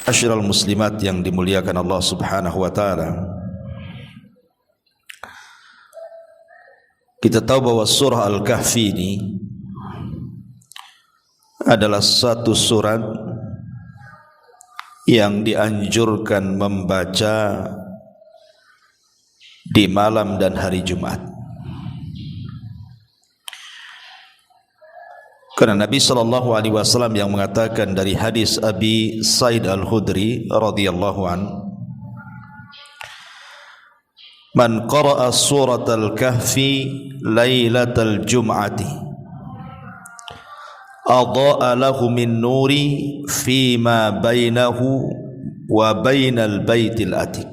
Asyiral muslimat yang dimuliakan Allah Subhanahu wa taala. Kita tahu bahwa surah Al-Kahfi ini adalah satu surat yang dianjurkan membaca di malam dan hari Jumat. Karena Nabi sallallahu alaihi wasallam yang mengatakan dari hadis Abi Sa'id Al-Khudri radhiyallahu an, "Man qara'a surat Al-Kahfi lailatal jum'ati adha'a lahu min nuri fima bainahu wa bainal baitil atiq."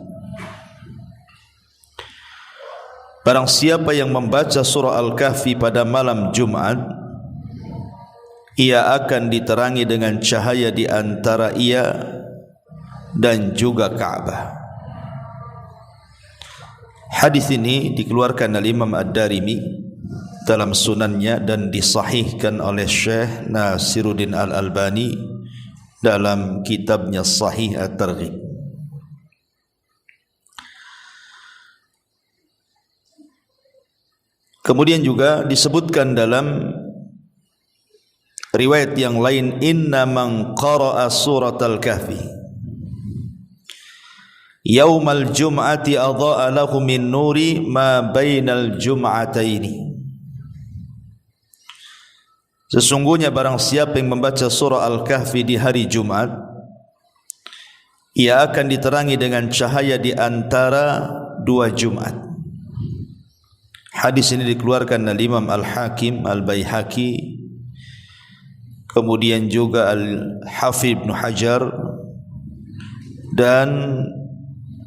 Barang siapa yang membaca surah Al-Kahfi pada malam Jumat, ia akan diterangi dengan cahaya di antara ia dan juga Ka'bah. Hadis ini dikeluarkan oleh Imam Ad-Darimi dalam sunannya dan disahihkan oleh Syekh Nasiruddin Al-Albani dalam kitabnya Sahih At-Targhib. Kemudian juga disebutkan dalam riwayat yang lain, "Inna man qara'a suratal kahfi yaumal jum'ati adha'a lahu min nuri ma bainal jum'ataini." Sesungguhnya barang siapa yang membaca surah Al-Kahfi di hari Jumat, ia akan diterangi dengan cahaya di antara dua Jumat. Hadis ini dikeluarkan oleh Imam Al-Hakim Al-Baihaqi, kemudian juga Al-Hafidh Ibn Hajar, dan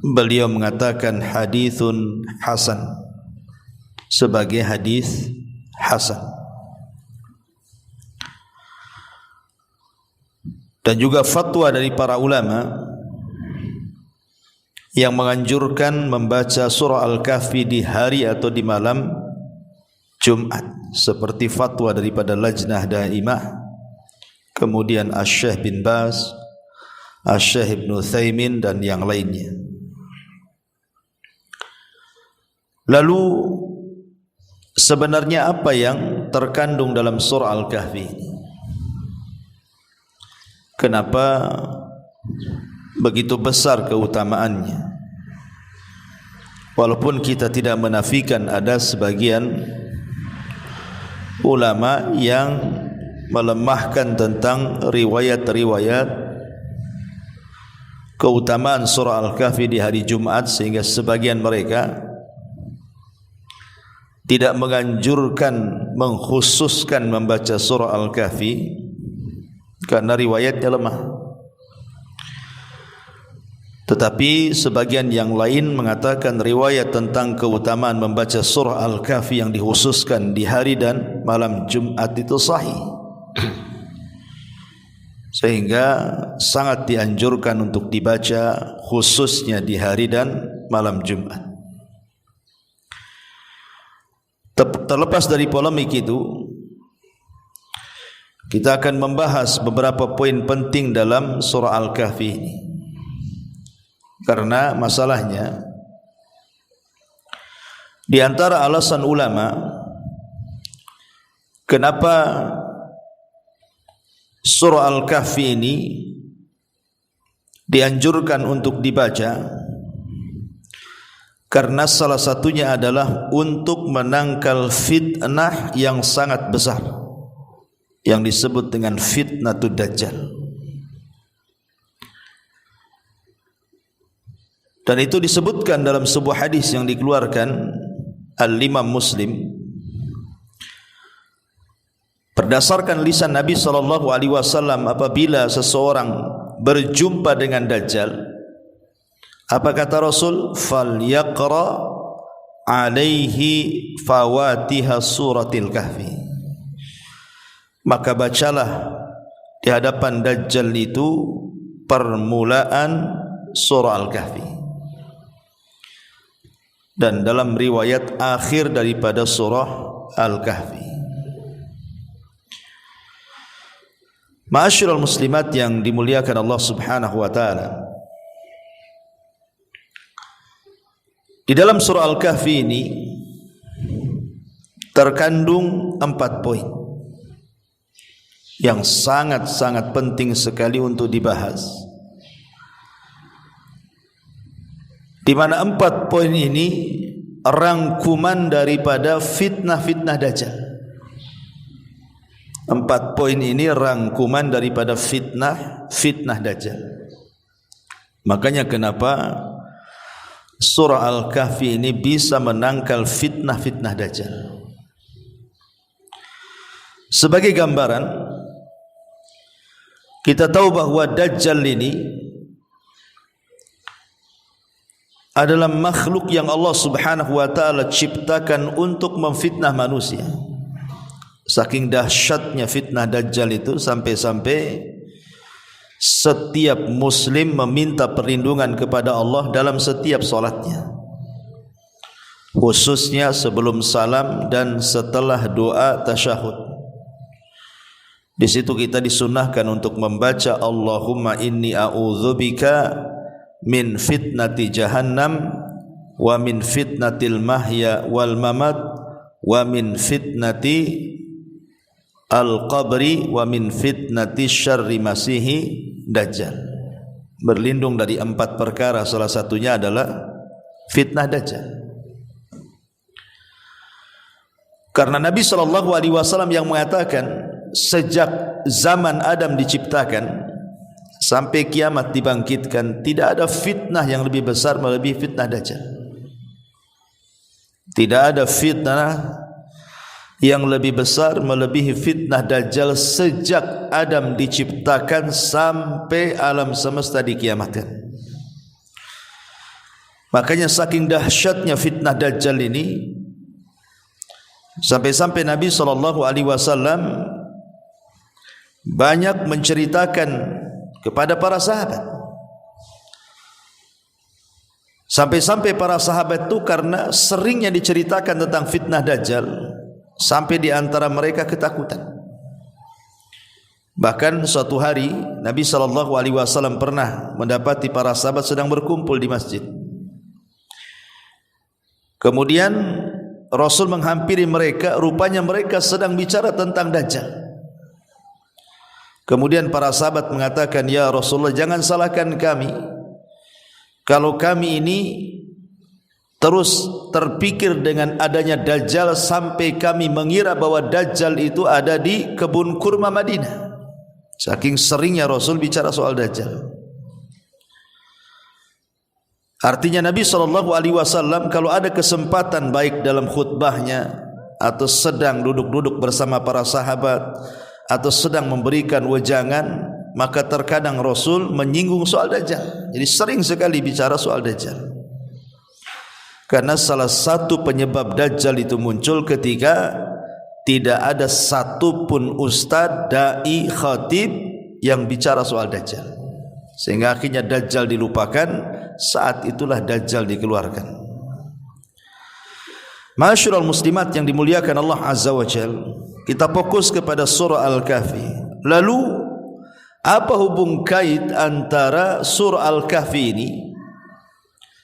beliau mengatakan hadithun hasan, sebagai hadis hasan. Dan juga fatwa dari para ulama yang menganjurkan membaca surah Al-Kahfi di hari atau di malam Jumat, seperti fatwa daripada Lajnah Daimah, kemudian Asy-Syaikh bin Baz, Asy-Syaikh Ibnu Utsaimin dan yang lainnya. Lalu sebenarnya apa yang terkandung dalam surah Al-Kahfi ini? Kenapa begitu besar keutamaannya? Walaupun kita tidak menafikan ada sebagian ulama yang melemahkan tentang riwayat-riwayat keutamaan surah Al-Kahfi di hari Jumat, sehingga sebagian mereka tidak menganjurkan, mengkhususkan membaca surah Al-Kahfi karena riwayatnya lemah. Tetapi sebagian yang lain mengatakan riwayat tentang keutamaan membaca surah Al-Kahfi yang dikhususkan di hari dan malam Jumat itu sahih, sehingga sangat dianjurkan untuk dibaca khususnya di hari dan malam Jumat. Terlepas dari polemik itu, kita akan membahas beberapa poin penting dalam surah Al-Kahfi ini. Karena masalahnya, di antara alasan ulama kenapa surah Al-Kahfi ini dianjurkan untuk dibaca, karena salah satunya adalah untuk menangkal fitnah yang sangat besar yang disebut dengan fitnatud dajjal. Dan itu disebutkan dalam sebuah hadis yang dikeluarkan Al-Imam Muslim berdasarkan lisan Nabi sallallahu alaihi wasallam. Apabila seseorang berjumpa dengan Dajjal, apa kata Rasul? "Falyaqra alaihi fawatiha suratil kahfi." Maka bacalah di hadapan Dajjal itu permulaan surah Al-Kahfi, dan dalam riwayat akhir daripada surah Al-Kahfi. Ma'asyiral muslimat yang dimuliakan Allah Subhanahu wa taala, di dalam surah Al-Kahfi ini terkandung 4 poin yang sangat-sangat penting sekali untuk dibahas, di mana 4 poin ini rangkuman daripada fitnah-fitnah Dajjal. 4 poin ini rangkuman daripada fitnah Dajjal. Makanya kenapa surah Al-Kahfi ini bisa menangkal fitnah-fitnah Dajjal. Sebagai gambaran, kita tahu bahwa Dajjal ini adalah makhluk yang Allah Subhanahu wa taala ciptakan untuk memfitnah manusia. Saking dahsyatnya fitnah Dajjal itu sampai-sampai setiap muslim meminta perlindungan kepada Allah dalam setiap solatnya, khususnya sebelum salam dan setelah doa tasyahud. Di situ kita disunnahkan untuk membaca Allahumma inni a'udzubika min fitnati jahannam wa min fitnatil mahya wal mamat wa min fitnati al-qabri wa min fitnati syarri masihi Dajjal. Berlindung dari 4 perkara, salah satunya adalah fitnah Dajjal. Karena Nabi SAW yang mengatakan sejak zaman Adam diciptakan sampai kiamat dibangkitkan, tidak ada fitnah yang lebih besar melebihi fitnah Dajjal. Tidak ada fitnah yang lebih besar melebihi fitnah Dajjal sejak Adam diciptakan sampai alam semesta dikiamatkan. Makanya saking dahsyatnya fitnah Dajjal ini, sampai-sampai Nabi SAW banyak menceritakan kepada para sahabat. Sampai-sampai para sahabat itu karena seringnya diceritakan tentang fitnah Dajjal, sampai di antara mereka ketakutan. Bahkan suatu hari Nabi SAW pernah mendapati para sahabat sedang berkumpul di masjid. Kemudian Rasul menghampiri mereka, rupanya mereka sedang bicara tentang Dajjal. Kemudian para sahabat mengatakan, "Ya Rasulullah, jangan salahkan kami kalau kami ini terus terpikir dengan adanya Dajjal sampai kami mengira bahwa Dajjal itu ada di kebun kurma Madinah." Saking seringnya Rasul bicara soal Dajjal. Artinya Nabi SAW kalau ada kesempatan, baik dalam khutbahnya atau sedang duduk-duduk bersama para sahabat atau sedang memberikan wejangan, maka terkadang Rasul menyinggung soal Dajjal. Jadi sering sekali bicara soal Dajjal. Karena salah satu penyebab Dajjal itu muncul ketika tidak ada satupun ustaz, dai, khatib yang bicara soal Dajjal. Sehingga akhirnya Dajjal dilupakan, saat itulah Dajjal dikeluarkan. Ma'asyiral muslimat yang dimuliakan Allah Azza wa Jalla, kita fokus kepada surah Al-Kahfi. Lalu apa hubung kait antara surah Al-Kahfi ini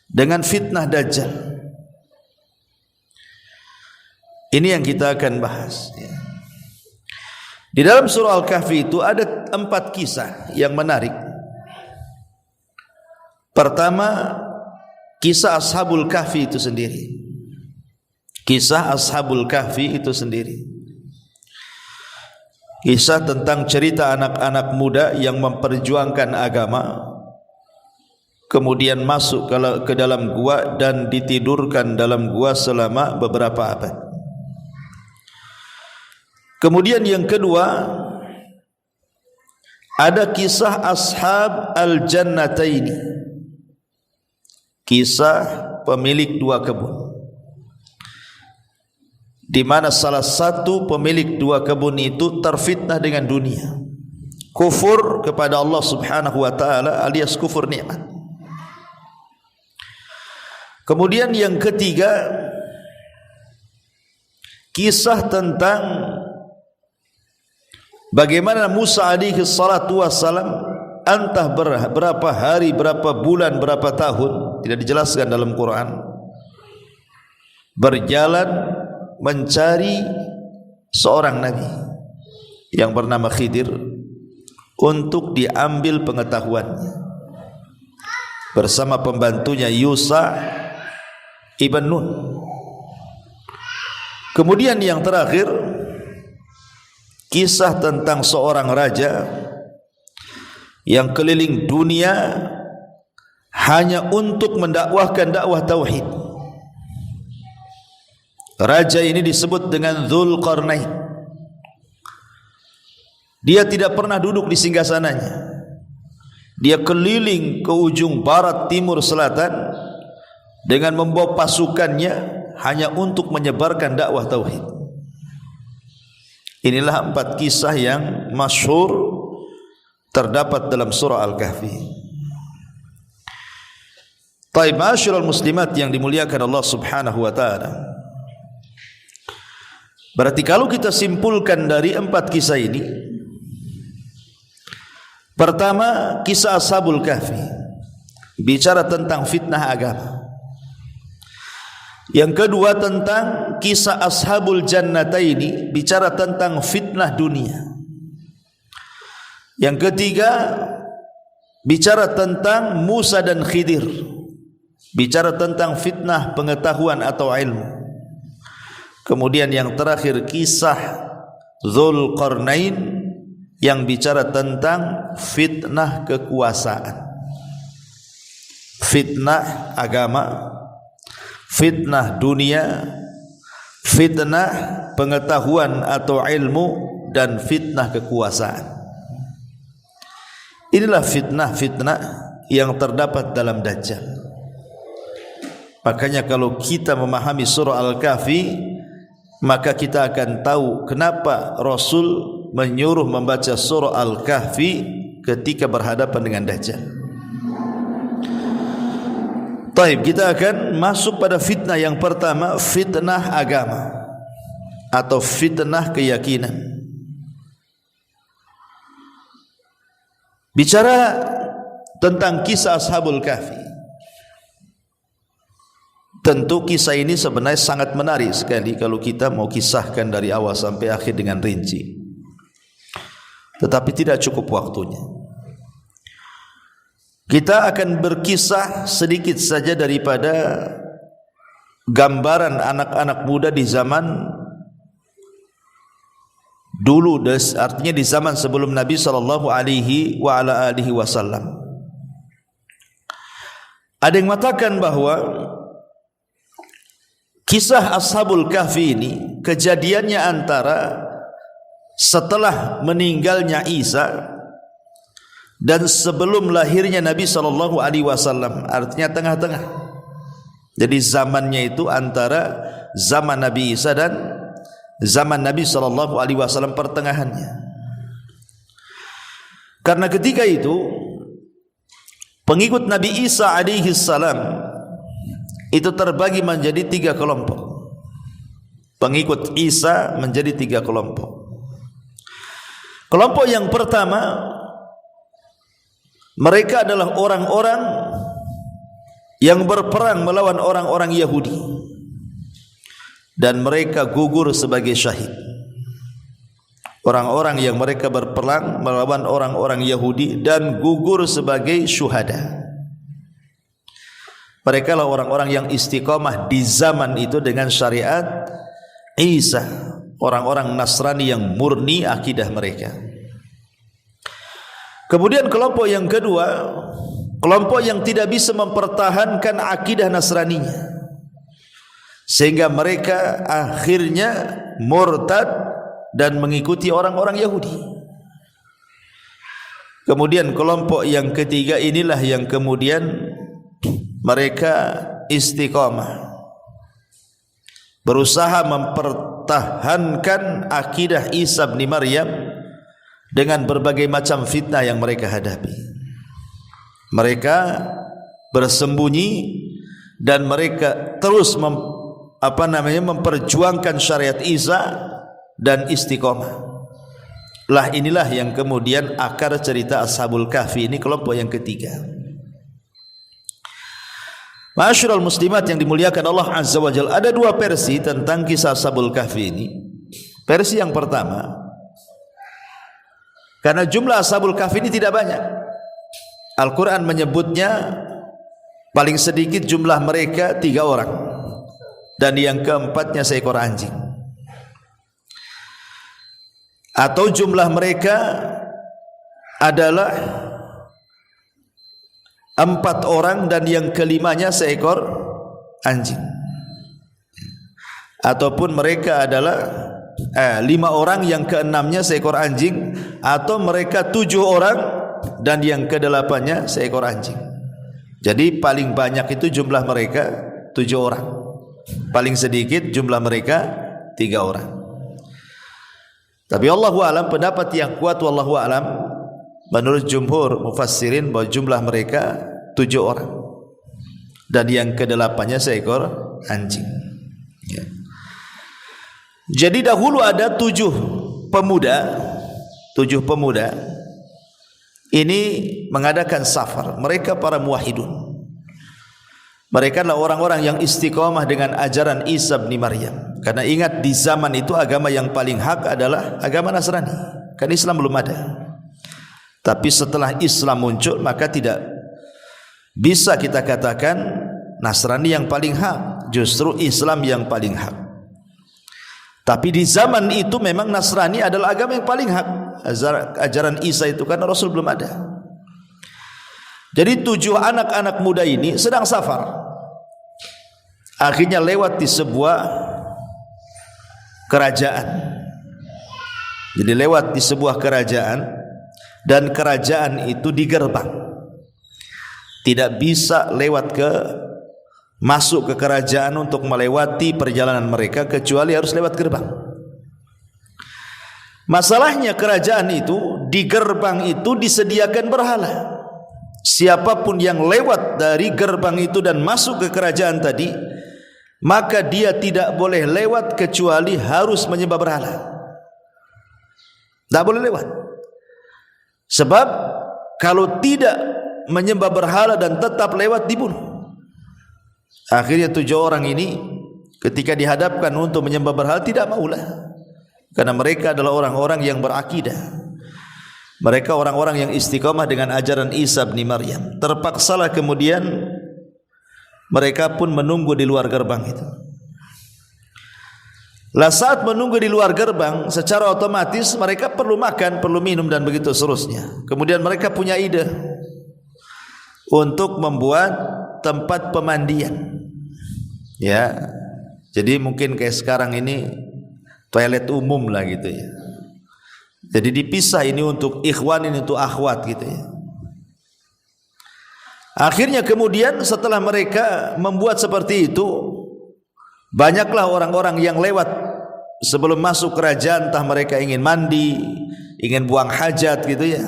dengan fitnah Dajjal? Ini yang kita akan bahas. Di dalam surah Al-Kahfi itu ada 4 kisah yang menarik. Pertama, kisah Ashabul Kahfi itu sendiri. Kisah Ashabul Kahfi itu sendiri. Kisah tentang cerita anak-anak muda yang memperjuangkan agama, kemudian masuk ke dalam gua dan ditidurkan dalam gua selama beberapa abad. Kemudian yang kedua, ada kisah Ashab Al-Jannataini, kisah pemilik 2 kebun, di mana salah satu pemilik 2 kebun itu terfitnah dengan dunia, kufur kepada Allah Subhanahu wa taala alias kufur nikmat. Kemudian yang ketiga, kisah tentang bagaimana Musa alaihi salatu wassalam entah berapa hari, berapa bulan, berapa tahun, tidak dijelaskan dalam Quran, berjalan mencari seorang nabi yang bernama Khidir untuk diambil pengetahuannya bersama pembantunya Yusha ibn Nun. Kemudian yang terakhir, kisah tentang seorang raja yang keliling dunia hanya untuk mendakwahkan dakwah tauhid. Raja ini disebut dengan Dzulqarnain. Dia tidak pernah duduk di singgasananya. Dia keliling ke ujung barat, timur, selatan dengan membawa pasukannya hanya untuk menyebarkan dakwah tauhid. Inilah 4 kisah yang masyhur terdapat dalam surah Al-Kahfi. Taib, ma'asyiral muslimat yang dimuliakan Allah Subhanahu wa taala. Berarti kalau kita simpulkan dari 4 kisah ini, pertama, kisah Ashabul Kahfi bicara tentang fitnah agama. Yang kedua, tentang kisah Ashabul Jannataini bicara tentang fitnah dunia. Yang ketiga, bicara tentang Musa dan Khidir, bicara tentang fitnah pengetahuan atau ilmu. Kemudian yang terakhir, kisah Dzulqarnain yang bicara tentang fitnah kekuasaan, fitnah agama, fitnah dunia, fitnah pengetahuan atau ilmu, dan fitnah kekuasaan. Inilah fitnah-fitnah yang terdapat dalam Dajjal. Makanya kalau kita memahami surah Al-Kahfi, maka kita akan tahu kenapa Rasul menyuruh membaca surah Al-Kahfi ketika berhadapan dengan Dajjal. Taib, kita akan masuk pada fitnah yang pertama, fitnah agama atau fitnah keyakinan. Bicara tentang kisah Ashabul Kahfi, tentu kisah ini sebenarnya sangat menarik sekali kalau kita mau kisahkan dari awal sampai akhir dengan rinci, tetapi tidak cukup waktunya. Kita akan berkisah sedikit saja daripada gambaran anak-anak muda di zaman dulu, artinya di zaman sebelum Nabi sallallahu alaihi wasallam. Ada yang mengatakan bahwa kisah Ashabul Kahfi ini kejadiannya antara setelah meninggalnya Isa dan sebelum lahirnya Nabi sallallahu alaihi wasallam, artinya tengah-tengah. Jadi zamannya itu antara zaman Nabi Isa dan zaman Nabi sallallahu alaihi wasallam, pertengahannya. Karena ketika itu pengikut Nabi Isa alaihi salam itu terbagi menjadi 3 kelompok. Pengikut Isa menjadi 3 kelompok. Kelompok yang pertama, mereka adalah orang-orang yang berperang melawan orang-orang Yahudi dan mereka gugur sebagai syahid. Orang-orang yang mereka berperang melawan orang-orang Yahudi dan gugur sebagai syuhada. Mereka lah orang-orang yang istiqamah di zaman itu dengan syariat Isa, orang-orang Nasrani yang murni akidah mereka. Kemudian kelompok yang kedua, kelompok yang tidak bisa mempertahankan akidah Nasraninya, sehingga mereka akhirnya murtad dan mengikuti orang-orang Yahudi. Kemudian kelompok yang ketiga inilah yang kemudian mereka istiqamah, berusaha mempertahankan akidah Isa bin Maryam dengan berbagai macam fitnah yang mereka hadapi. Mereka bersembunyi dan mereka terus memperjuangkan syariat Isa dan istiqamah. inilah yang kemudian akar cerita Ashabul Kahfi. Ini kelompok yang ketiga. Ma'asyiral muslimat yang dimuliakan Allah Azza wa Jalla, ada dua versi tentang kisah Ashabul Kahfi ini. Versi yang pertama, karena jumlah Ashabul Kahfi ini tidak banyak, Al-Quran menyebutnya paling sedikit jumlah mereka 3 orang, dan yang keempatnya seekor anjing. Atau jumlah mereka adalah 4 orang dan yang kelimanya seekor anjing. Ataupun mereka adalah 5 orang yang keenamnya seekor anjing. Atau mereka 7 orang dan yang ke-8-nya seekor anjing. Jadi paling banyak itu jumlah mereka 7 orang, paling sedikit jumlah mereka 3 orang. Tapi Allahu a'lam, pendapat yang kuat wallahu a'lam menurut jumhur mufassirin bahwa jumlah mereka 7 orang dan yang ke-8-nya seekor anjing. Ya. Jadi dahulu ada 7 pemuda ini mengadakan safar. Mereka para muwahhidun. Mereka adalah orang-orang yang istiqamah dengan ajaran Isa bin Maryam. Karena ingat, di zaman itu agama yang paling hak adalah agama Nasrani. Kan Islam belum ada. Tapi setelah Islam muncul, maka tidak bisa kita katakan Nasrani yang paling hak, justru Islam yang paling hak. Tapi di zaman itu memang Nasrani adalah agama yang paling hak, ajaran Isa itu, karena Rasul belum ada. Jadi 7 anak-anak muda ini sedang safar. Akhirnya lewat di sebuah kerajaan. Jadi lewat di sebuah kerajaan, dan kerajaan itu digerbang. Tidak bisa masuk ke kerajaan untuk melewati perjalanan mereka, kecuali harus lewat gerbang. Masalahnya kerajaan itu, di gerbang itu disediakan berhala. Siapapun yang lewat dari gerbang itu dan masuk ke kerajaan tadi, maka dia tidak boleh lewat kecuali harus menyembah berhala. Tidak boleh lewat. Sebab kalau tidak menyembah berhala dan tetap lewat, dibunuh. Akhirnya 7 orang ini ketika dihadapkan untuk menyembah berhala tidak maulah, karena mereka adalah orang-orang yang berakidah. Mereka orang-orang yang istiqamah dengan ajaran Isa bin Maryam. Terpaksalah kemudian mereka pun menunggu di luar gerbang itu. Lah saat menunggu di luar gerbang, secara otomatis mereka perlu makan, perlu minum dan begitu seterusnya. Kemudian mereka punya ide untuk membuat tempat pemandian. Ya. Jadi mungkin kayak sekarang ini toilet umum lah gitu ya. Jadi dipisah, ini untuk ikhwan, ini untuk akhwat gitu ya. Akhirnya kemudian setelah mereka membuat seperti itu, banyaklah orang-orang yang lewat sebelum masuk kerajaan, entah mereka ingin mandi, ingin buang hajat gitu ya.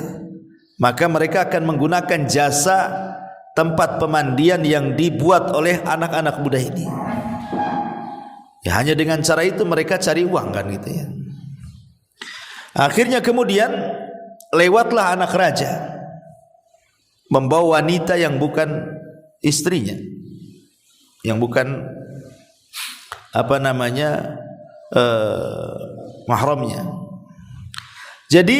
Maka mereka akan menggunakan jasa tempat pemandian yang dibuat oleh anak-anak muda ini. Ya, hanya dengan cara itu mereka cari uang kan gitu ya. Akhirnya kemudian lewatlah anak raja membawa wanita yang bukan istrinya, yang bukan mahramnya. Jadi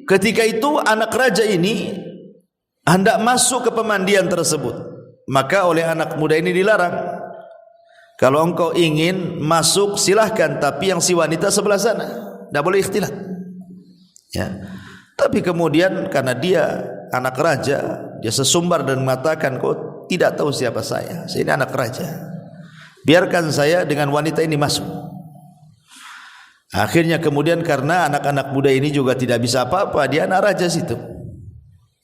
ketika itu anak raja ini hendak masuk ke pemandian tersebut, maka oleh anak muda ini dilarang. Kalau engkau ingin masuk silahkan, tapi yang si wanita sebelah sana, tidak boleh ikhtilat. Ya. Tapi kemudian karena dia anak raja, dia sesumbar dan mengatakan, kau tidak tahu siapa saya ini anak raja, biarkan saya dengan wanita ini masuk. Akhirnya kemudian karena anak-anak muda ini juga tidak bisa apa-apa, dia anak raja situ.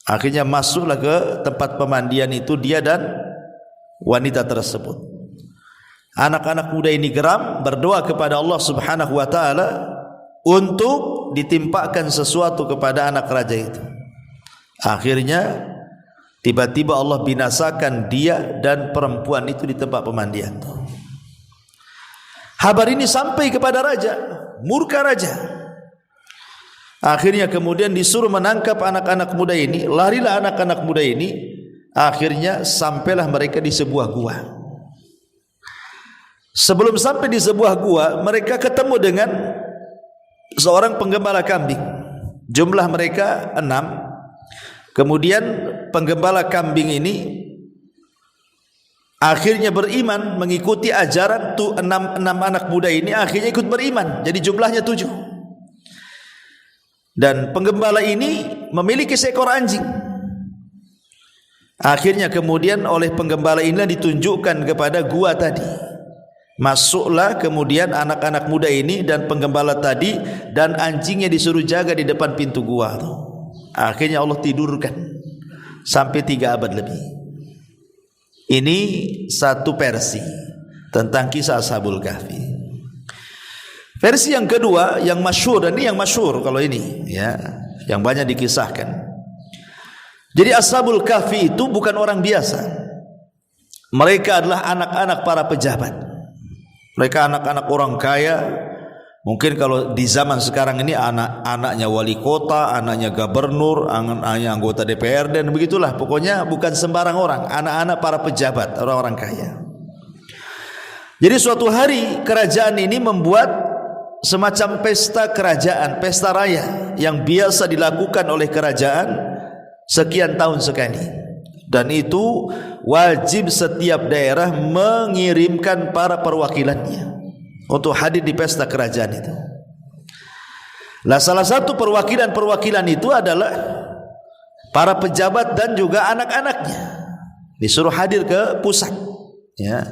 Akhirnya masuklah ke tempat pemandian itu dia dan wanita tersebut. Anak-anak muda ini geram, berdoa kepada Allah Subhanahu wa taala untuk ditimpakan sesuatu kepada anak raja itu. Akhirnya tiba-tiba Allah binasakan dia dan perempuan itu di tempat pemandian. Kabar ini sampai kepada raja, murka raja. Akhirnya kemudian disuruh menangkap anak-anak muda ini. Larilah anak-anak muda ini. Akhirnya sampailah mereka di sebuah gua. Sebelum sampai di sebuah gua, mereka ketemu dengan seorang penggembala kambing. Jumlah mereka 6. Kemudian penggembala kambing ini akhirnya beriman, mengikuti ajaran tu 6 anak muda ini. Akhirnya ikut beriman. Jadi jumlahnya 7. Dan penggembala ini memiliki seekor anjing. Akhirnya kemudian oleh penggembala inilah ditunjukkan kepada gua tadi. Masuklah kemudian anak-anak muda ini dan penggembala tadi, dan anjingnya disuruh jaga di depan pintu gua. Akhirnya Allah tidurkan sampai 3 abad lebih. Ini satu versi tentang kisah Ashabul Kahfi. Versi yang kedua, yang masyhur, dan ini yang masyhur kalau ini, ya, yang banyak dikisahkan. Jadi Ashabul Kahfi itu bukan orang biasa. Mereka adalah anak-anak para pejabat. Mereka anak-anak orang kaya. Mungkin kalau di zaman sekarang ini anak-anaknya wali kota, anaknya gubernur, anaknya anggota DPR, dan begitulah. Pokoknya bukan sembarang orang, anak-anak para pejabat, orang-orang kaya. Jadi suatu hari kerajaan ini membuat semacam pesta kerajaan, pesta raya yang biasa dilakukan oleh kerajaan sekian tahun sekali. Dan itu wajib setiap daerah mengirimkan para perwakilannya untuk hadir di pesta kerajaan itu. Nah, salah satu perwakilan itu adalah para pejabat dan juga anak-anaknya. Disuruh hadir ke pusat, ya,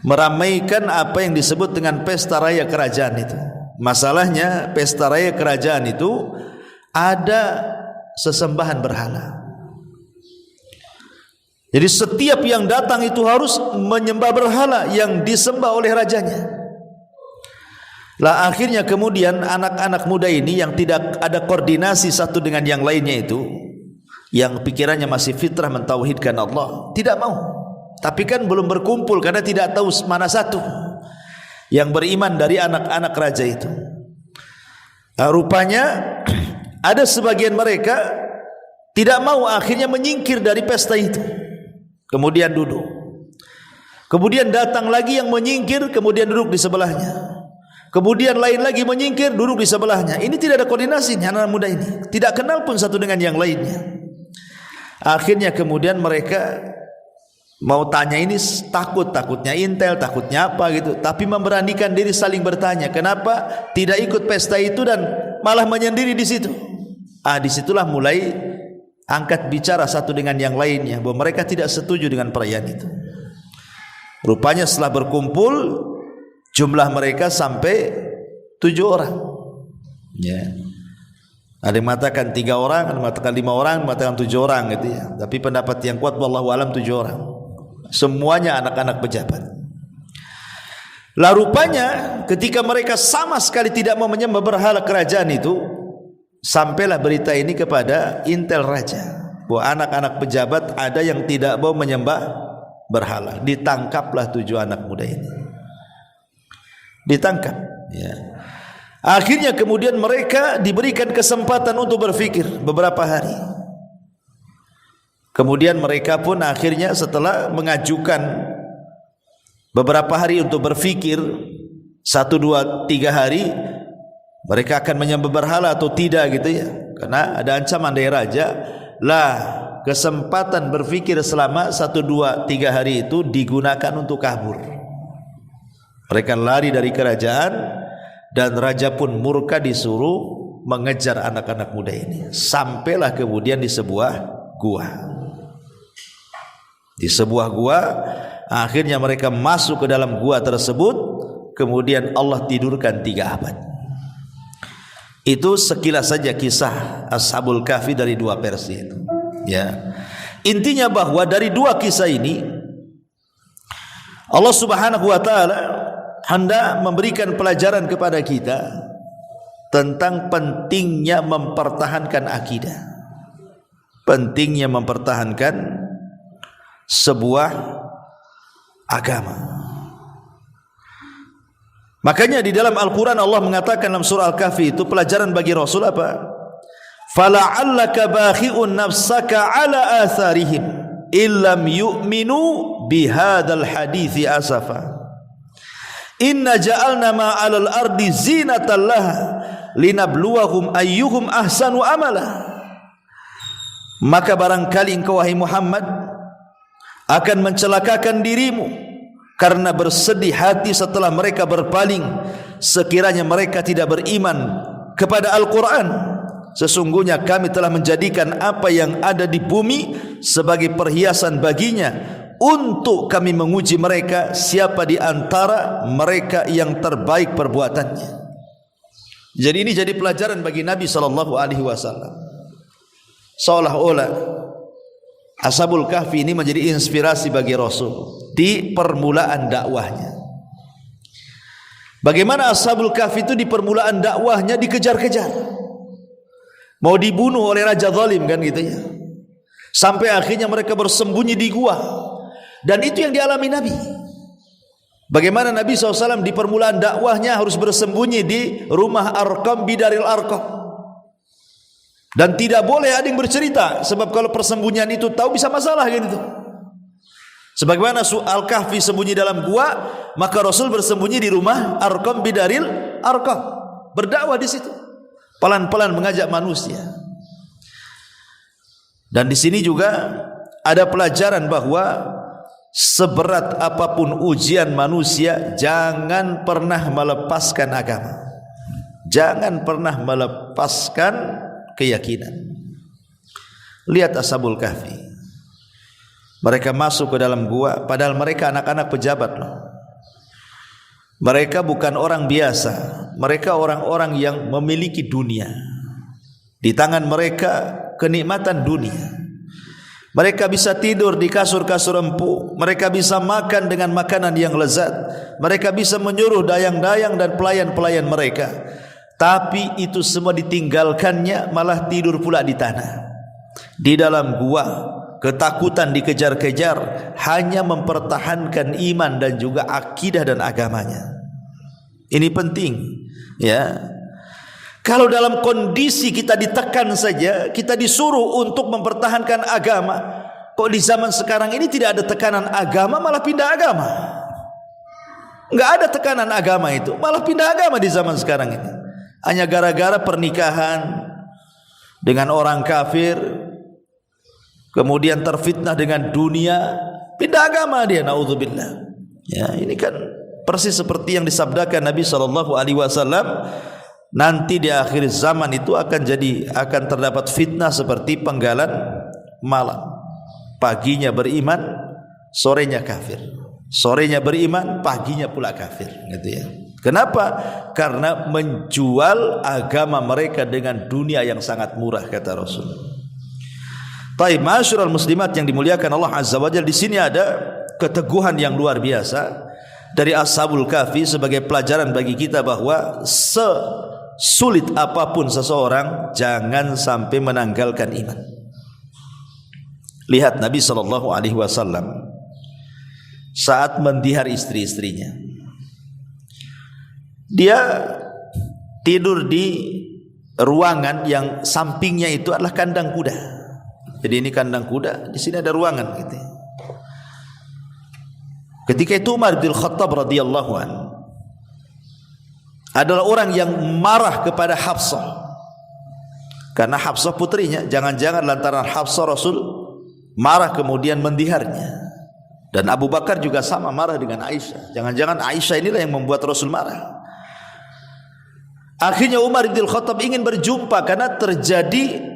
meramaikan apa yang disebut dengan pesta raya kerajaan itu. Masalahnya pesta raya kerajaan itu ada sesembahan berhala. Jadi setiap yang datang itu harus menyembah berhala yang disembah oleh rajanya. Lah akhirnya kemudian anak-anak muda ini yang tidak ada koordinasi satu dengan yang lainnya itu, yang pikirannya masih fitrah mentauhidkan Allah, tidak mau. Tapi kan belum berkumpul karena tidak tahu mana satu yang beriman dari anak-anak raja itu. Nah, rupanya ada sebagian mereka tidak mau, akhirnya menyingkir dari pesta itu. Kemudian duduk. Kemudian datang lagi yang menyingkir, kemudian duduk di sebelahnya. Kemudian lain lagi menyingkir, duduk di sebelahnya. Ini tidak ada koordinasi anak muda ini. Tidak kenal pun satu dengan yang lainnya. Akhirnya kemudian mereka mau tanya ini, takutnya intel, takutnya apa gitu, tapi memberanikan diri saling bertanya, kenapa tidak ikut pesta itu dan malah menyendiri di situ. Disitulah mulai angkat bicara satu dengan yang lainnya bahwa mereka tidak setuju dengan perayaan itu. Rupanya setelah berkumpul jumlah mereka sampai 7 orang. Ya. Ada yang mengatakan 3 orang, ada yang mengatakan 5 orang, ada yang mengatakan 7 orang gitu ya. Tapi pendapat yang kuat wallahu alam 7 orang. Semuanya anak-anak pejabat. Lah rupanya ketika mereka sama sekali tidak mau menyembah berhala kerajaan itu, sampailah berita ini kepada intel raja bahwa anak-anak pejabat ada yang tidak mau menyembah berhala. Ditangkaplah 7 anak muda ini. Ditangkap, ya. Akhirnya kemudian mereka diberikan kesempatan untuk berfikir beberapa hari. Kemudian mereka pun akhirnya setelah mengajukan beberapa hari untuk berfikir, 1, 2, 3 hari, mereka akan menyembah berhala atau tidak gitu ya. Karena ada ancaman dari raja. Lah kesempatan berfikir selama 1, 2, 3 hari itu digunakan untuk kabur. Mereka lari dari kerajaan dan raja pun murka, disuruh mengejar anak-anak muda ini. Sampailah kemudian di sebuah gua. Di sebuah gua, akhirnya mereka masuk ke dalam gua tersebut. Kemudian Allah tidurkan 3 abad. Itu sekilas saja kisah Ashabul Kahfi dari 2 versi itu. Ya, intinya bahwa dari 2 kisah ini Allah Subhanahu wa taala hendak memberikan pelajaran kepada kita tentang pentingnya mempertahankan akidah, pentingnya mempertahankan sebuah agama. Makanya di dalam Al-Quran Allah mengatakan dalam surah Al-Kahfi itu pelajaran bagi Rasul apa? fala'allaka bakhi'un nafsaka ala atharihim illam yu'minu bihadzal hadithi asafa inna ja'alna ma 'alal ardi zinatan laha linabluwahum ayyuhum ahsanu amala. Maka barangkali engkau wahai Muhammad akan mencelakakan dirimu karena bersedih hati setelah mereka berpaling sekiranya mereka tidak beriman kepada Al-Quran. Sesungguhnya kami telah menjadikan apa yang ada di bumi sebagai perhiasan baginya untuk kami menguji mereka siapa di antara mereka yang terbaik perbuatannya. Jadi ini jadi pelajaran bagi Nabi SAW. Seolah-olah Ashabul Kahfi ini menjadi inspirasi bagi Rasul di permulaan dakwahnya. Bagaimana Ashabul Kahfi itu di permulaan dakwahnya dikejar-kejar, mau dibunuh oleh raja zalim kan gitu ya, sampai akhirnya mereka bersembunyi di gua. Dan itu yang dialami Nabi. Bagaimana Nabi SAW di permulaan dakwahnya harus bersembunyi di rumah Arqam bidaril Arqam, dan tidak boleh ada yang bercerita, sebab kalau persembunyian itu tahu bisa masalah gitu. Sebagaimana Al-Kahfi sembunyi dalam gua, maka Rasul bersembunyi di rumah Arqam bidaril Arqam, berdakwah di situ, pelan-pelan mengajak manusia. Dan di sini juga ada pelajaran bahwa seberat apapun ujian manusia, jangan pernah melepaskan agama, jangan pernah melepaskan keyakinan. Lihat Ashabul Kahfi, mereka masuk ke dalam gua padahal mereka anak-anak pejabat loh. Mereka bukan orang biasa, mereka orang-orang yang memiliki dunia. Di tangan mereka kenikmatan dunia. Mereka bisa tidur di kasur-kasur empuk, mereka bisa makan dengan makanan yang lezat, mereka bisa menyuruh dayang-dayang dan pelayan-pelayan mereka. Tapi itu semua ditinggalkannya, malah tidur pula di tanah, di dalam gua, ketakutan dikejar-kejar, hanya mempertahankan iman dan juga akidah dan agamanya. Ini penting ya. Kalau dalam kondisi kita ditekan saja, kita disuruh untuk mempertahankan agama, kok di zaman sekarang ini tidak ada tekanan agama malah pindah agama? Enggak ada tekanan agama itu, malah pindah agama di zaman sekarang ini. Hanya gara-gara pernikahan dengan orang kafir, kemudian terfitnah dengan dunia, pindah agama dia, naudzubillah. Ya, ini kan persis seperti yang disabdakan Nabi SAW. Nanti di akhir zaman itu akan terdapat fitnah seperti penggalan malam. Paginya beriman, sorenya kafir. Sorenya beriman, paginya pula kafir, gitu ya. Kenapa? Karena menjual agama mereka dengan dunia yang sangat murah, kata Rasul. Taib, ma'asyiral muslimat yang dimuliakan Allah Azza wa Jalla, di sini ada keteguhan yang luar biasa dari Ashabul Kahfi sebagai pelajaran bagi kita bahwa sesulit apapun seseorang, jangan sampai menanggalkan iman. Lihat Nabi SAW saat mendihar istri-istrinya, dia tidur di ruangan yang sampingnya itu adalah kandang kuda. Jadi ini kandang kuda, di sini ada ruangan gitu. Ketika itu Umar bin Khattab radhiyallahu anhu adalah orang yang marah kepada Hafsah, karena Hafsah putrinya. Jangan-jangan lantaran Hafsah Rasul marah kemudian mendiharnya. Dan Abu Bakar juga sama marah dengan Aisyah. Jangan-jangan Aisyah inilah yang membuat Rasul marah. Akhirnya Umar bin Khattab ingin berjumpa karena terjadi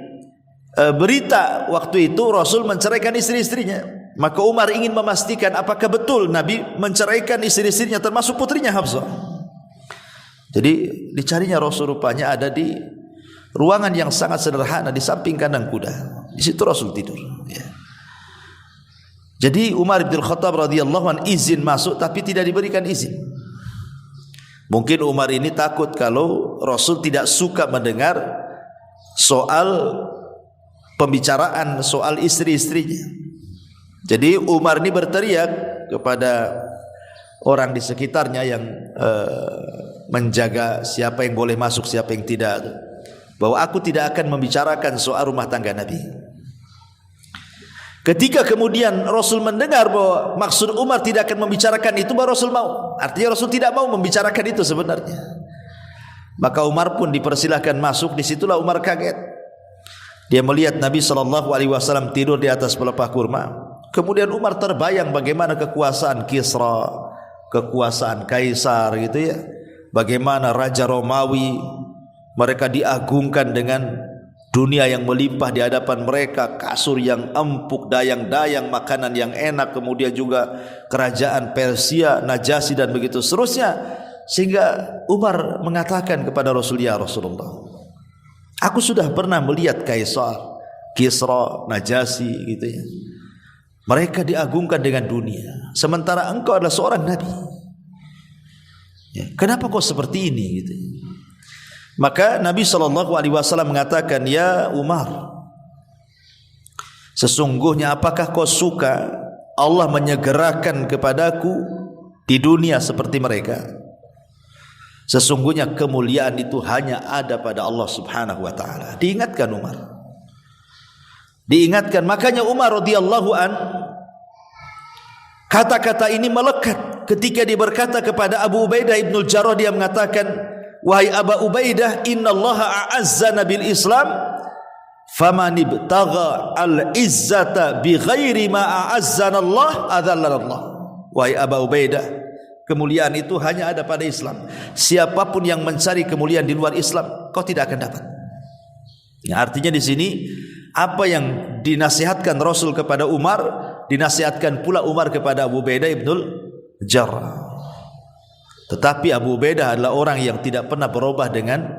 berita waktu itu Rasul menceraikan istri-istrinya. Maka Umar ingin memastikan apakah betul Nabi menceraikan istri-istrinya termasuk putrinya Hafsah. Jadi dicarinya Rasul, rupanya ada di ruangan yang sangat sederhana di samping kandang kuda. Di situ Rasul tidur ya. Jadi Umar bin Khattab radhiyallahu anhu izin masuk, tapi tidak diberikan izin. Mungkin Umar ini takut kalau Rasul tidak suka mendengar soal pembicaraan soal istri-istrinya. Jadi Umar ini berteriak kepada orang di sekitarnya yang menjaga siapa yang boleh masuk, siapa yang tidak. bahwa aku tidak akan membicarakan soal rumah tangga Nabi. Ketika kemudian Rasul mendengar bahwa maksud Umar tidak akan membicarakan itu, baru Rasul mau. Artinya Rasul tidak mau membicarakan itu sebenarnya. Maka Umar pun dipersilahkan masuk. Disitulah Umar kaget. Dia melihat Nabi SAW tidur di atas pelepah kurma. Kemudian Umar terbayang bagaimana kekuasaan Kisra, kekuasaan Kaisar gitu ya. Bagaimana Raja Romawi, mereka diagungkan dengan dunia yang melimpah di hadapan mereka, kasur yang empuk, dayang-dayang, makanan yang enak, kemudian juga kerajaan Persia, Najasyi dan begitu seterusnya. Sehingga Umar mengatakan kepada Rasul, ya Rasulullah, aku sudah pernah melihat Kaisar, Kisra, Najasyi gitu ya. Mereka diagungkan dengan dunia, sementara engkau adalah seorang Nabi. Ya, kenapa kau seperti ini gitu? Maka Nabi SAW mengatakan, ya Umar, sesungguhnya apakah kau suka Allah menyegerakan kepadaku di dunia seperti mereka? Sesungguhnya kemuliaan itu hanya ada pada Allah Subhanahu wa taala. Diingatkan Umar. Diingatkan, makanya Umar radhiyallahu an, kata-kata ini melekat ketika dia berkata kepada Abu Ubaidah ibn Jarrah. Dia mengatakan, wahai Abu Ubaidah, innallaha a'azzana bil Islam, faman ibtagha al-izzata bighairi ma a'azzana Allah adzallana Allah. Wahai Abu Ubaidah, kemuliaan itu hanya ada pada Islam. Siapapun yang mencari kemuliaan di luar Islam, kau tidak akan dapat. Ya, artinya di sini apa yang dinasihatkan Rasul kepada Umar, dinasihatkan pula Umar kepada Abu Ubaidah ibnul Jarrah. Tetapi Abu Ubaidah adalah orang yang tidak pernah berubah dengan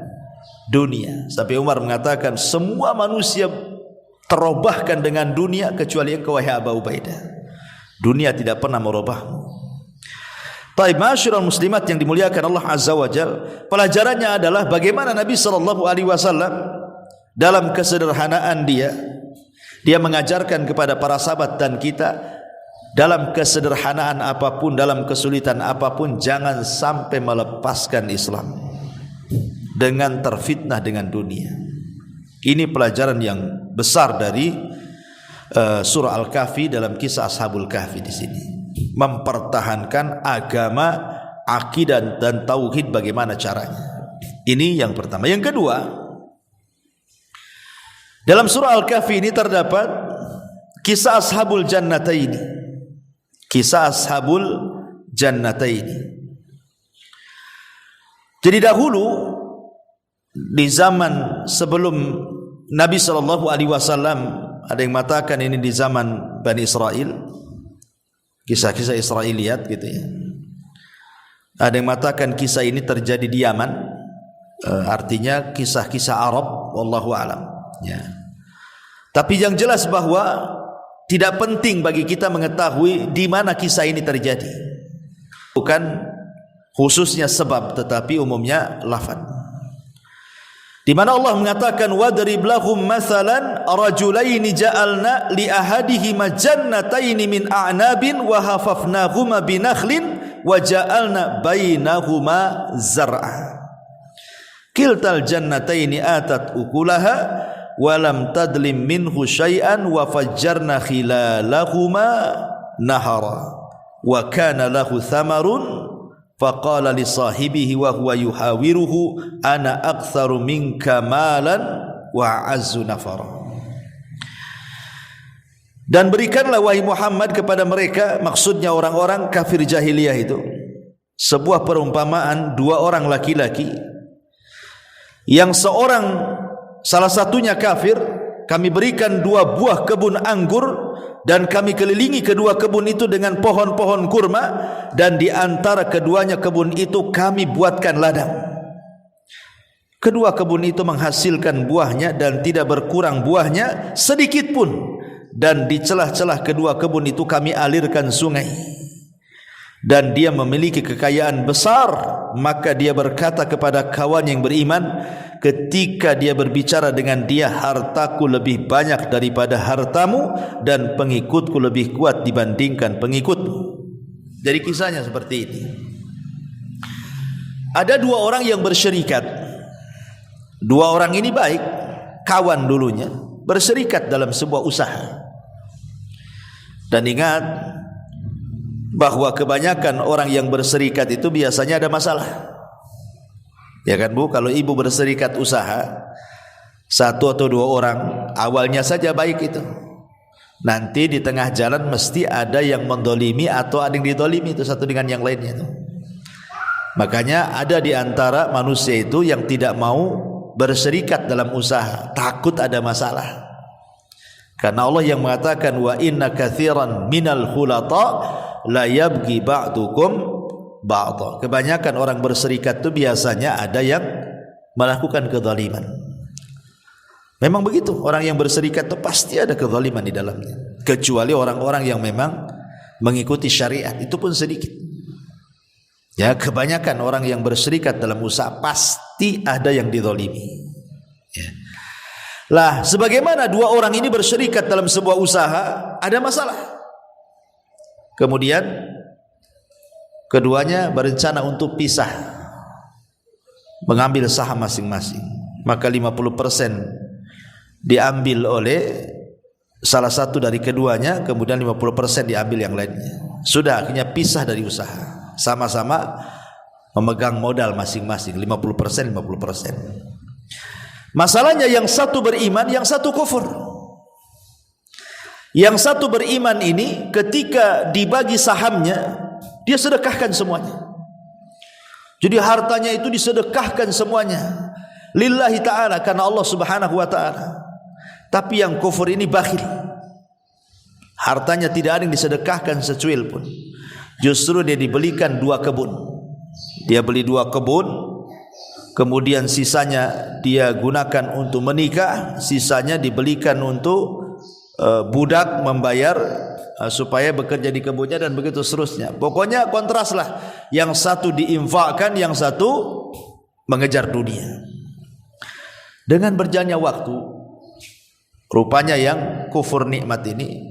dunia. Sampai Umar mengatakan, semua manusia terubahkan dengan dunia kecuali engkau wahai Abu Ubaidah. Dunia tidak pernah merubahmu. Taib, ma'asyiral muslimat yang dimuliakan Allah Azza wa Jalla, pelajarannya adalah bagaimana Nabi SAW dalam kesederhanaan dia mengajarkan kepada para sahabat dan kita, dalam kesederhanaan apapun, dalam kesulitan apapun, jangan sampai melepaskan Islam dengan terfitnah dengan dunia. Ini pelajaran yang besar dari surah Al-Kahfi dalam kisah Ashabul Kahfi di sini. Mempertahankan agama, akidah dan tauhid bagaimana caranya. Ini yang pertama. Yang kedua, dalam surah Al-Kahfi ini terdapat kisah Ashabul Jannataini. Kisah Ashabul Jannataini. Jadi dahulu di zaman sebelum Nabi SAW, ada yang mengatakan ini di zaman Bani Israel, kisah-kisah Israiliyat gitu ya. Ada yang mengatakan kisah ini terjadi di Yaman, artinya kisah-kisah Arab, wallahu alam ya. Tapi yang jelas bahwa tidak penting bagi kita mengetahui di mana kisah ini terjadi. Bukan khususnya sebab, tetapi umumnya lafaz. Di mana Allah mengatakan, wadrib lahum mathalan rajulaini ja'alna li ahadihima jannataini min a'nabin wa hafafnahuma binakhlin wa ja'alna bainahuma zar'a. Kiltal jannataini atat ukulaha walam tadlim minhu syai'an wa fajjarna khilalahuma nahara wa kana lahu thamarun faqala li sahibihi wa huwa yuhawiruhu ana aktsaru minka malan wa a'azzu nafara. Dan berikanlah wahai Muhammad kepada mereka, maksudnya orang-orang kafir jahiliyah itu, sebuah perumpamaan dua orang laki-laki yang salah satunya kafir. Kami berikan dua buah kebun anggur dan kami kelilingi kedua kebun itu dengan pohon-pohon kurma, dan di antara keduanya kebun itu kami buatkan ladang. Kedua kebun itu menghasilkan buahnya dan tidak berkurang buahnya sedikit pun, dan di celah-celah kedua kebun itu kami alirkan sungai. Dan dia memiliki kekayaan besar. Maka dia berkata kepada kawan yang beriman ketika dia berbicara dengan dia, hartaku lebih banyak daripada hartamu dan pengikutku lebih kuat dibandingkan pengikutmu. Jadi kisahnya seperti ini. Ada dua orang yang bersyirikat. Dua orang ini baik, kawan dulunya, berserikat dalam sebuah usaha. Dan ingat bahwa kebanyakan orang yang berserikat itu biasanya ada masalah. Ya kan Bu, kalau ibu berserikat usaha, satu atau dua orang, awalnya saja baik itu. Nanti di tengah jalan mesti ada yang mendolimi atau ada yang didolimi, itu satu dengan yang lainnya itu. Makanya ada di antara manusia itu yang tidak mau berserikat dalam usaha, takut ada masalah. Karena Allah yang mengatakan wa inna katsiran minal khulata la yabghi ba'dukum ba'dha. Kebanyakan orang berserikat itu biasanya ada yang melakukan kezaliman. Memang begitu, orang yang berserikat itu pasti ada kezaliman di dalamnya. Kecuali orang-orang yang memang mengikuti syariat, itu pun sedikit. Ya, kebanyakan orang yang berserikat dalam usaha pasti ada yang dizalimi. Ya. Lah, sebagaimana dua orang ini berserikat dalam sebuah usaha, ada masalah. Kemudian keduanya berencana untuk pisah, mengambil saham masing-masing. Maka 50% diambil oleh salah satu dari keduanya, kemudian 50% diambil yang lainnya. Sudah, akhirnya pisah dari usaha. Sama-sama memegang modal masing-masing, 50%, 50%. Masalahnya yang satu beriman, yang satu kufur. Yang satu beriman ini ketika dibagi sahamnya, dia sedekahkan semuanya. Jadi hartanya itu disedekahkan semuanya lillahi ta'ala, karena Allah subhanahu wa ta'ala. Tapi yang kufur ini bakhil, hartanya tidak ada yang disedekahkan secuil pun. Justru dia dibelikan 2 kebun. Dia beli 2 kebun, kemudian sisanya dia gunakan untuk menikah, sisanya dibelikan untuk budak membayar supaya bekerja di kebunnya, dan begitu seterusnya. Pokoknya kontras lah, yang satu diinfakkan, yang satu mengejar dunia. Dengan berjalannya waktu, rupanya yang kufur nikmat ini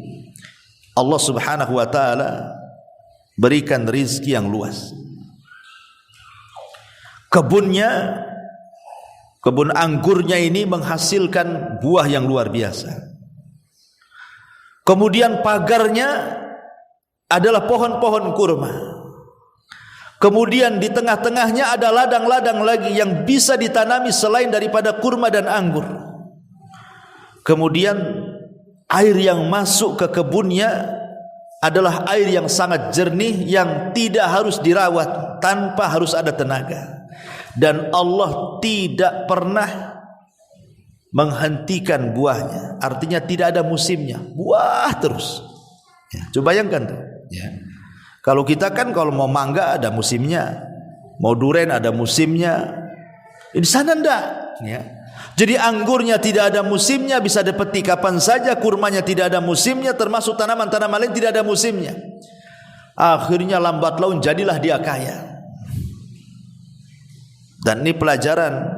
Allah subhanahu wa ta'ala berikan rizki yang luas. Kebunnya, kebun anggurnya ini menghasilkan buah yang luar biasa. Kemudian pagarnya adalah pohon-pohon kurma. Kemudian di tengah-tengahnya ada ladang-ladang lagi yang bisa ditanami selain daripada kurma dan anggur. Kemudian air yang masuk ke kebunnya adalah air yang sangat jernih, yang tidak harus dirawat, tanpa harus ada tenaga. Dan Allah tidak pernah menghentikan buahnya, artinya tidak ada musimnya, buah terus. Ya, coba bayangkan tuh. Ya. Kalau kita kan kalau mau mangga ada musimnya, mau duren ada musimnya. Di sana enggak. Ya. Jadi anggurnya tidak ada musimnya, bisa dipetik kapan saja. Kurmanya tidak ada musimnya, termasuk tanaman-tanaman lain tidak ada musimnya. Akhirnya lambat laun jadilah dia kaya. Dan ini pelajaran,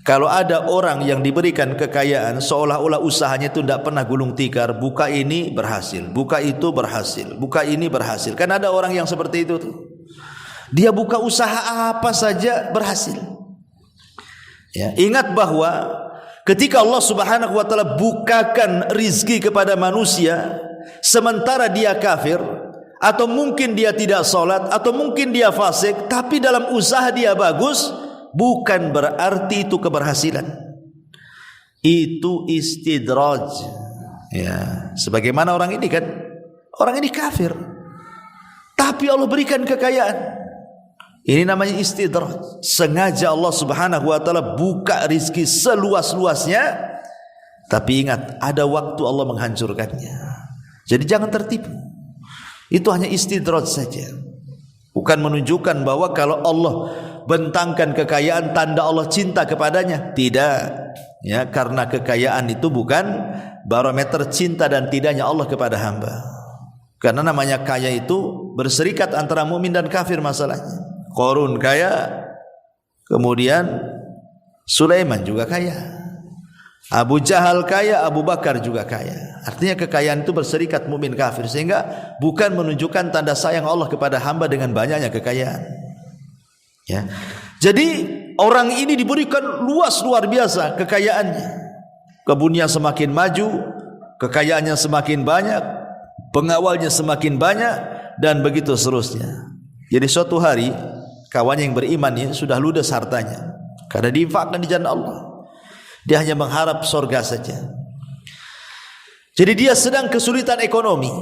kalau ada orang yang diberikan kekayaan seolah-olah usahanya itu tidak pernah gulung tikar, buka ini berhasil, buka itu berhasil, buka ini berhasil. Kan ada orang yang seperti itu tuh. Dia buka usaha apa saja berhasil. Ya, ingat bahwa ketika Allah subhanahu wa ta'ala bukakan rizki kepada manusia, sementara dia kafir, atau mungkin dia tidak sholat, atau mungkin dia fasik, tapi dalam usaha dia bagus, bukan berarti itu keberhasilan. Itu istidraj. Ya, sebagaimana orang ini kan, orang ini kafir, tapi Allah berikan kekayaan. Ini namanya istidraj. Sengaja Allah subhanahu wa ta'ala buka rizki seluas-luasnya, tapi ingat, ada waktu Allah menghancurkannya. Jadi jangan tertipu. Itu hanya istidraj saja, bukan menunjukkan bahwa kalau Allah bentangkan kekayaan tanda Allah cinta kepadanya. Tidak. Ya, karena kekayaan itu bukan barometer cinta dan tidaknya Allah kepada hamba. Karena namanya kaya itu berserikat antara mukmin dan kafir masalahnya. Qarun kaya, kemudian Sulaiman juga kaya, Abu Jahal kaya, Abu Bakar juga kaya. Artinya kekayaan itu berserikat mukmin kafir, sehingga bukan menunjukkan tanda sayang Allah kepada hamba dengan banyaknya kekayaan. Ya. Jadi orang ini diberikan luas luar biasa kekayaannya. Kebunnya semakin maju, kekayaannya semakin banyak, pengawalnya semakin banyak, dan begitu seterusnya. Jadi suatu hari kawannya yang beriman ini sudah ludes hartanya karena diinfakkan di jalan Allah. Dia hanya mengharap surga saja. Jadi dia sedang kesulitan ekonomi.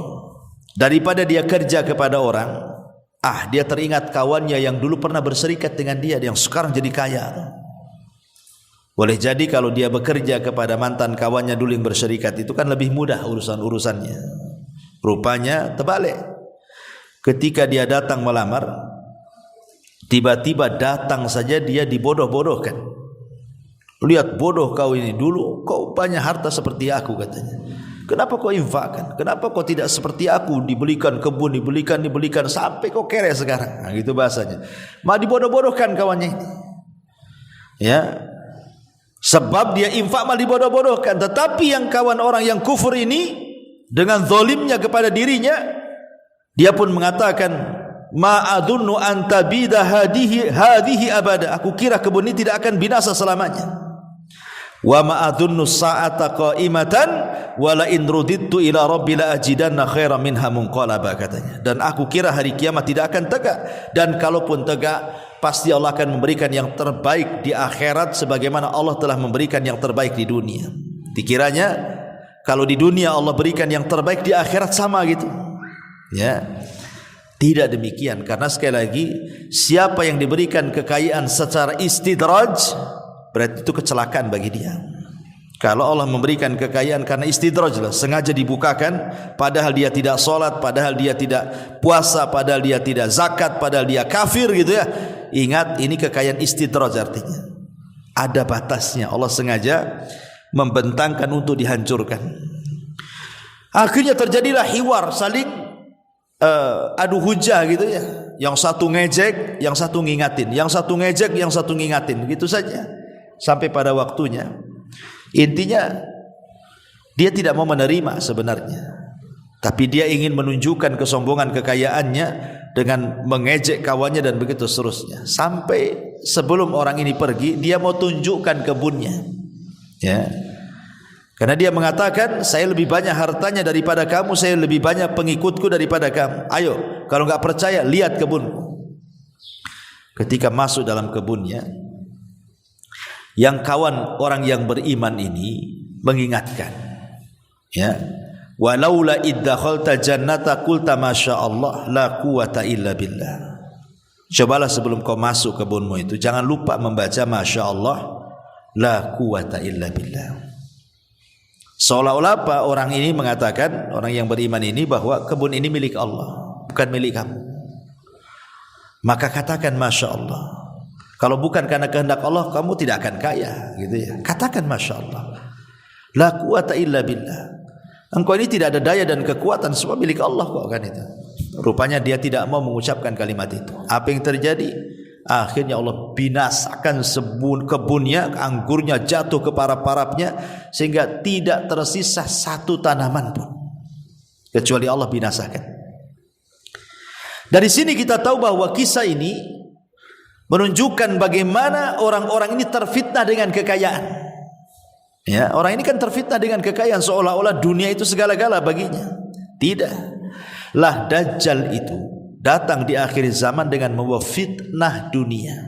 Daripada dia kerja kepada orang, dia teringat kawannya yang dulu pernah berserikat dengan dia, yang sekarang jadi kaya. Boleh jadi kalau dia bekerja kepada mantan kawannya dulu yang berserikat, itu kan lebih mudah urusan-urusannya. Rupanya terbalik. Ketika dia datang melamar, tiba-tiba datang saja dia dibodoh-bodohkan. Lihat, bodoh kau ini, dulu kau banyak harta seperti aku, katanya. Kenapa kau infakkan? Kenapa kau tidak seperti aku, dibelikan kebun, dibelikan sampai kau kere sekarang? Nah, gitu bahasanya. Dibodoh-bodohkan kawannya ini. Ya. Sebab dia infak dibodoh-bodohkan. Tetapi yang kawan orang yang kufur ini, dengan zalimnya kepada dirinya, dia pun mengatakan, ma'adunnu antabida hadihi abada. Aku kira kebun ini tidak akan binasa selamanya. Wa ma'adunnu sa'ata qa'imatan wala in rudittu ila rabbi la ajidanna khairan minha munqalaba, katanya. Dan aku kira hari kiamat tidak akan tegak, dan kalaupun tegak pasti Allah akan memberikan yang terbaik di akhirat sebagaimana Allah telah memberikan yang terbaik di dunia. Dikiranya kalau di dunia Allah berikan yang terbaik, di akhirat sama gitu. Ya. Tidak demikian, karena sekali lagi siapa yang diberikan kekayaan secara istidraj, berarti itu kecelakaan bagi dia. Kalau Allah memberikan kekayaan karena istidraj, sengaja dibukakan, padahal dia tidak solat, padahal dia tidak puasa, padahal dia tidak zakat, padahal dia kafir gitu ya. Ingat, ini kekayaan istidraj, artinya ada batasnya. Allah sengaja membentangkan untuk dihancurkan. Akhirnya terjadilah hiwar, saling adu hujah gitu ya. Yang satu ngejek, yang satu ngingatin, yang satu ngejek, yang satu ngingatin, gitu saja. Sampai pada waktunya, intinya dia tidak mau menerima sebenarnya, tapi dia ingin menunjukkan kesombongan kekayaannya dengan mengejek kawannya dan begitu seterusnya. Sampai sebelum orang ini pergi, dia mau tunjukkan kebunnya, ya. Karena dia mengatakan, saya lebih banyak hartanya daripada kamu, saya lebih banyak pengikutku daripada kamu. Ayo, kalau enggak percaya, lihat kebunku. Ketika masuk dalam kebunnya, yang kawan orang yang beriman ini mengingatkan, ya, walaula iddakhalta jannata qulta masyaallah la quwata illa billah. Cobalah sebelum kau masuk kebunmu itu, jangan lupa membaca masyaallah la quwata illa billah. Seolah-olah apa, orang ini mengatakan, orang yang beriman ini, bahwa kebun ini milik Allah, bukan milik kamu. Maka katakan Masya Allah. Kalau bukan karena kehendak Allah, kamu tidak akan kaya, gitu ya. Katakan Masya Allah. La quwata illa billah. Engkau ini tidak ada daya dan kekuatan, semua milik Allah kok, kan itu. Rupanya dia tidak mau mengucapkan kalimat itu. Apa yang terjadi? Akhirnya Allah binasakan kebunnya, anggurnya jatuh ke parap-parapnya, sehingga tidak tersisa satu tanaman pun, kecuali Allah binasakan. Dari sini kita tahu bahwa kisah ini menunjukkan bagaimana orang-orang ini terfitnah dengan kekayaan. Ya, orang ini kan terfitnah dengan kekayaan, seolah-olah dunia itu segala-gala baginya. Tidak. Lah Dajjal itu datang di akhir zaman dengan membawa fitnah dunia.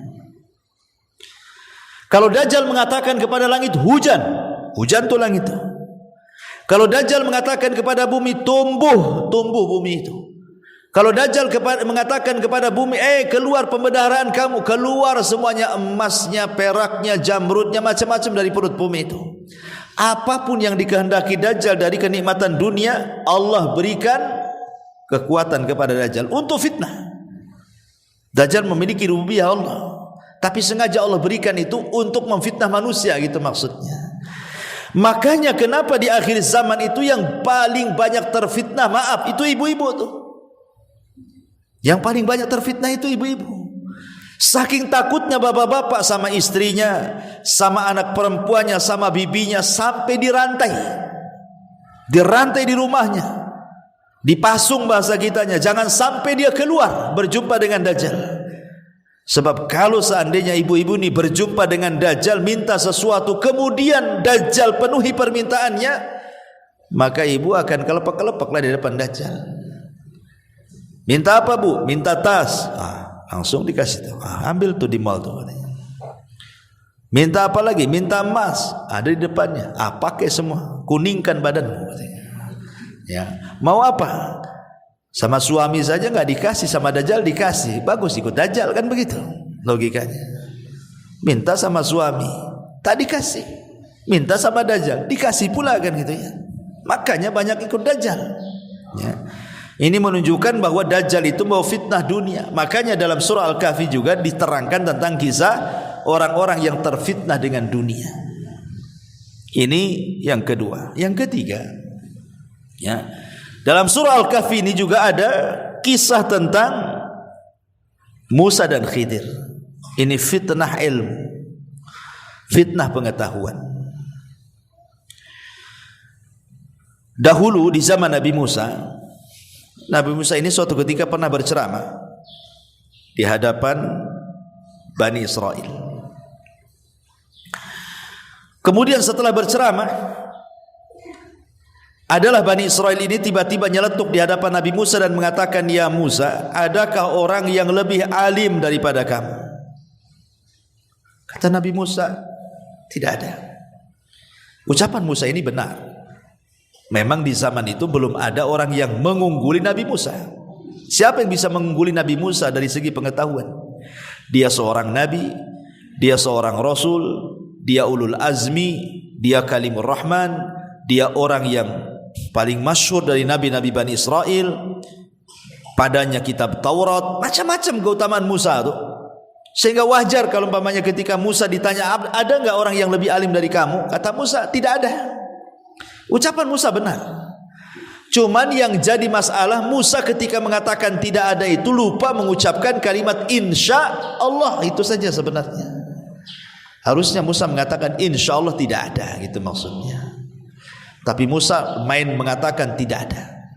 Kalau Dajjal mengatakan kepada langit hujan, hujan itu langit itu. Kalau Dajjal mengatakan kepada bumi tumbuh, tumbuh bumi itu. Kalau Dajjal mengatakan kepada bumi, keluar pembendaharaan kamu, keluar semuanya, emasnya, peraknya, jamrudnya, macam-macam dari perut bumi itu. Apapun yang dikehendaki Dajjal dari kenikmatan dunia, Allah berikan kekuatan kepada Dajjal untuk fitnah. Dajjal memiliki rububiyah Allah, tapi sengaja Allah berikan itu untuk memfitnah manusia, gitu maksudnya. Makanya kenapa di akhir zaman itu yang paling banyak terfitnah, maaf, itu ibu-ibu tuh. Yang paling banyak terfitnah itu ibu-ibu. Saking takutnya bapak-bapak sama istrinya, sama anak perempuannya, sama bibinya, sampai dirantai. Dirantai di rumahnya, dipasung bahasa kitanya, jangan sampai dia keluar berjumpa dengan Dajjal. Sebab kalau seandainya ibu-ibu ini berjumpa dengan Dajjal, minta sesuatu, kemudian Dajjal penuhi permintaannya, maka ibu akan kelepek-kelepeklah di depan Dajjal. Minta apa bu? Minta tas. Langsung dikasih tuh. Ambil tuh di mall tuh. Minta apa lagi? Minta emas. Ada di depannya. Pakai semua. Kuningkan badanmu. Ya. Mau apa? Sama suami saja nggak dikasih, sama Dajjal dikasih. Bagus ikut Dajjal, kan begitu logikanya. Minta sama suami tak dikasih, minta sama Dajjal dikasih pula, kan gitu ya. Makanya banyak ikut Dajjal ya. Ini menunjukkan bahwa Dajjal itu mau fitnah dunia. Makanya dalam surah Al-Kahfi juga diterangkan tentang kisah orang-orang yang terfitnah dengan dunia. Ini yang kedua. Yang ketiga ya, dalam surah Al-Kahfi ini juga ada kisah tentang Musa dan Khidir. Ini fitnah ilmu, fitnah pengetahuan. Dahulu di zaman Nabi Musa ini suatu ketika pernah berceramah di hadapan Bani Israel. Kemudian setelah berceramah, adalah Bani Israel ini tiba-tiba nyeletuk di hadapan Nabi Musa dan mengatakan, "Ya Musa, adakah orang yang lebih alim daripada kamu?" Kata Nabi Musa, "Tidak ada." Ucapan Musa ini benar. Memang di zaman itu belum ada orang yang mengungguli Nabi Musa. Siapa yang bisa mengungguli Nabi Musa dari segi pengetahuan? Dia seorang nabi, dia seorang rasul, dia ulul azmi, dia kalimur rahman, dia orang yang paling masyhur dari nabi-nabi Bani Israel, padanya kitab Taurat, macam-macam keutamaan Musa itu. Sehingga wajar kalau umpamanya ketika Musa ditanya, ada enggak orang yang lebih alim dari kamu? Kata Musa, tidak ada. Ucapan Musa benar. Cuman yang jadi masalah, Musa ketika mengatakan tidak ada itu lupa mengucapkan kalimat insya Allah. Itu saja sebenarnya. Harusnya Musa mengatakan insya Allah tidak ada, gitu maksudnya. Tapi Musa main mengatakan tidak ada.